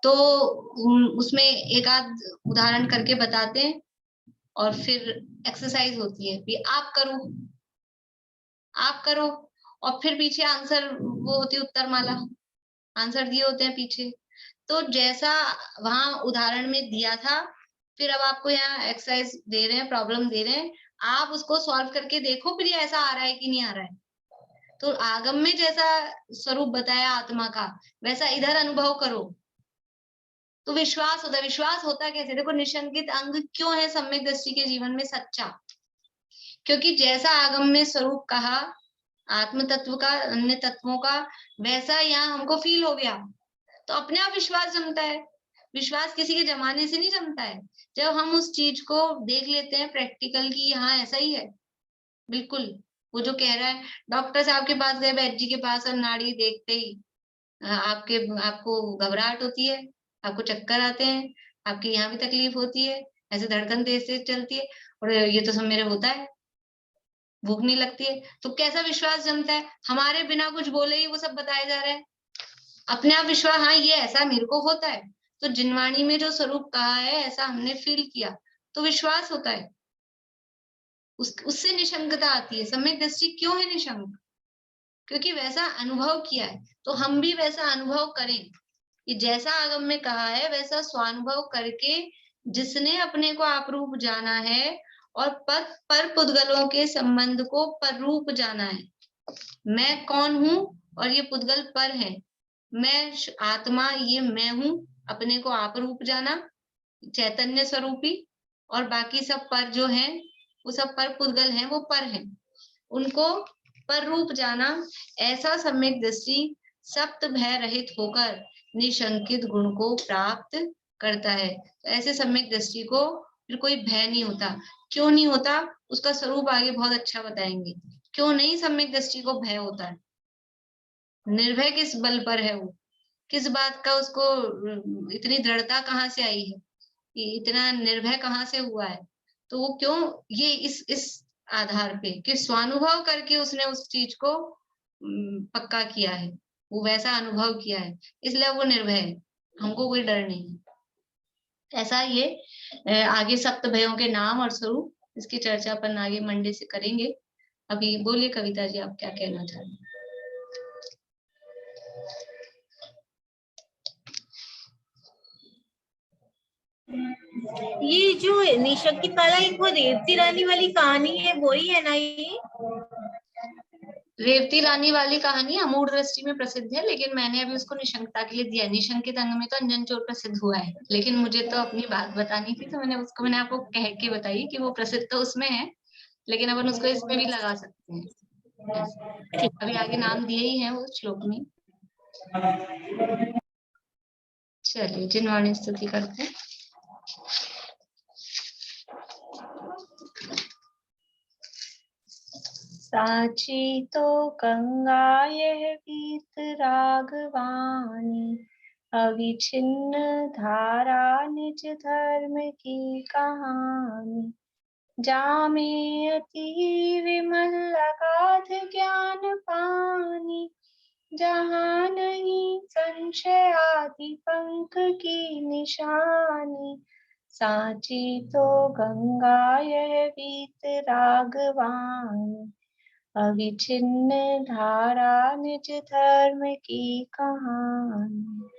तो उसमें एक आध उदाहरण करके बताते हैं और फिर एक्सरसाइज होती है कि आप करो और फिर पीछे आंसर वो होती है उत्तरमाला, आंसर दिए होते हैं पीछे। तो जैसा वहां उदाहरण में दिया था, फिर अब आपको यहाँ एक्सरसाइज दे रहे हैं, प्रॉब्लम दे रहे हैं, आप उसको सॉल्व करके देखो फिर ये ऐसा आ रहा है कि नहीं आ रहा है। तो आगम में जैसा स्वरूप बताया आत्मा का वैसा इधर अनुभव करो तो विश्वास होता है। विश्वास होता कैसे? देखो, निशंकित अंग क्यों है सम्यक दृष्टि के जीवन में सच्चा? क्योंकि जैसा आगम में स्वरूप कहा आत्म तत्व का, अन्य तत्वों का, वैसा यहाँ हमको फील हो गया तो अपने आप विश्वास जमता है। विश्वास किसी के जमाने से नहीं जमता है, जब हम उस चीज को देख लेते हैं प्रैक्टिकल की हाँ ऐसा ही है। बिल्कुल वो जो कह रहा है, डॉक्टर साहब के पास गए, बैद जी के पास, और नाड़ी देखते ही आपको घबराहट होती है, आपको चक्कर आते हैं, आपके यहाँ भी तकलीफ होती है, ऐसे धड़कन तेज तेज चलती है, और ये तो सब मेरे होता है, भूख नहीं लगती है। तो कैसा विश्वास जमता है? हमारे बिना कुछ बोले ही वो सब बताया जा रहा है, अपने आप विश्वास, हाँ ये ऐसा मेरे को होता है। तो जिनवाणी में जो स्वरूप कहा है ऐसा हमने फील किया तो विश्वास होता है, उससे निशंकता आती है। सम्यक दृष्टि क्यों है निशंक? क्योंकि वैसा अनुभव किया है। तो हम भी वैसा अनुभव करें कि जैसा आगम में कहा है वैसा स्वानुभव करके जिसने अपने को आप रूप जाना है और पर पुद्गलों के संबंध को पर रूप जाना है। मैं कौन हूं और ये पुद्गल पर है, मैं आत्मा ये मैं हूं, अपने को आप रूप जाना चैतन्य स्वरूपी, और बाकी सब पर जो हैं वो सब पर पुद्गल हैं, वो पर हैं, उनको पर रूप जाना। ऐसा सम्यक दृष्टि सप्त भय रहित होकर निशंकित गुण को प्राप्त करता है। तो ऐसे सम्यक दृष्टि को फिर कोई भय नहीं होता। क्यों नहीं होता? उसका स्वरूप आगे बहुत अच्छा बताएंगे क्यों नहीं सम्यक दृष्टि को भय होता है। निर्भय किस बल पर है वो, किस बात का उसको इतनी दृढ़ता कहाँ से आई है, इतना निर्भय कहाँ से हुआ है? तो वो क्यों, ये इस आधार पे कि स्वानुभव करके उसने उस चीज को पक्का किया है, वो वैसा अनुभव किया है, इसलिए वो निर्भय है, हमको कोई डर नहीं है। ऐसा ये आगे सप्त भयों के नाम और स्वरूप, इसकी चर्चा अपन आगे मंडे से करेंगे। अभी बोलिए कविता जी, आप क्या कहना चाह रहे हैं? ये जो निशंकित वाला एक वो रेवती रानी वाली कहानी है वही है ना ये? रेवती रानी वाली कहानी अमूढ़ दृष्टि में प्रसिद्ध है, लेकिन मैंने अभी उसको निशंकता के लिए दिया है। निशंकित अंग में तो अंजन चोर प्रसिद्ध हुआ है, लेकिन मुझे तो अपनी बात बतानी थी तो मैंने आपको कह के बताई कि वो प्रसिद्ध तो उसमें है, लेकिन अपन उसको इसमें भी लगा सकते हैं। अभी आगे नाम दिए ही हैं वो श्लोक में। चलिए जिनवाणी स्तुति करते हैं। साची तो गंगा यह गीत रागवानी, अविच्छिन्न धारा निज धर्म की कहानी। जामे अति विमल अगाध ज्ञान पानी, जहाँ नहीं संशय आदि पंख की निशानी। साची तो गंगा यह गीत रागवानी, अविच्छिन्न धारा निज धर्म की कहानी।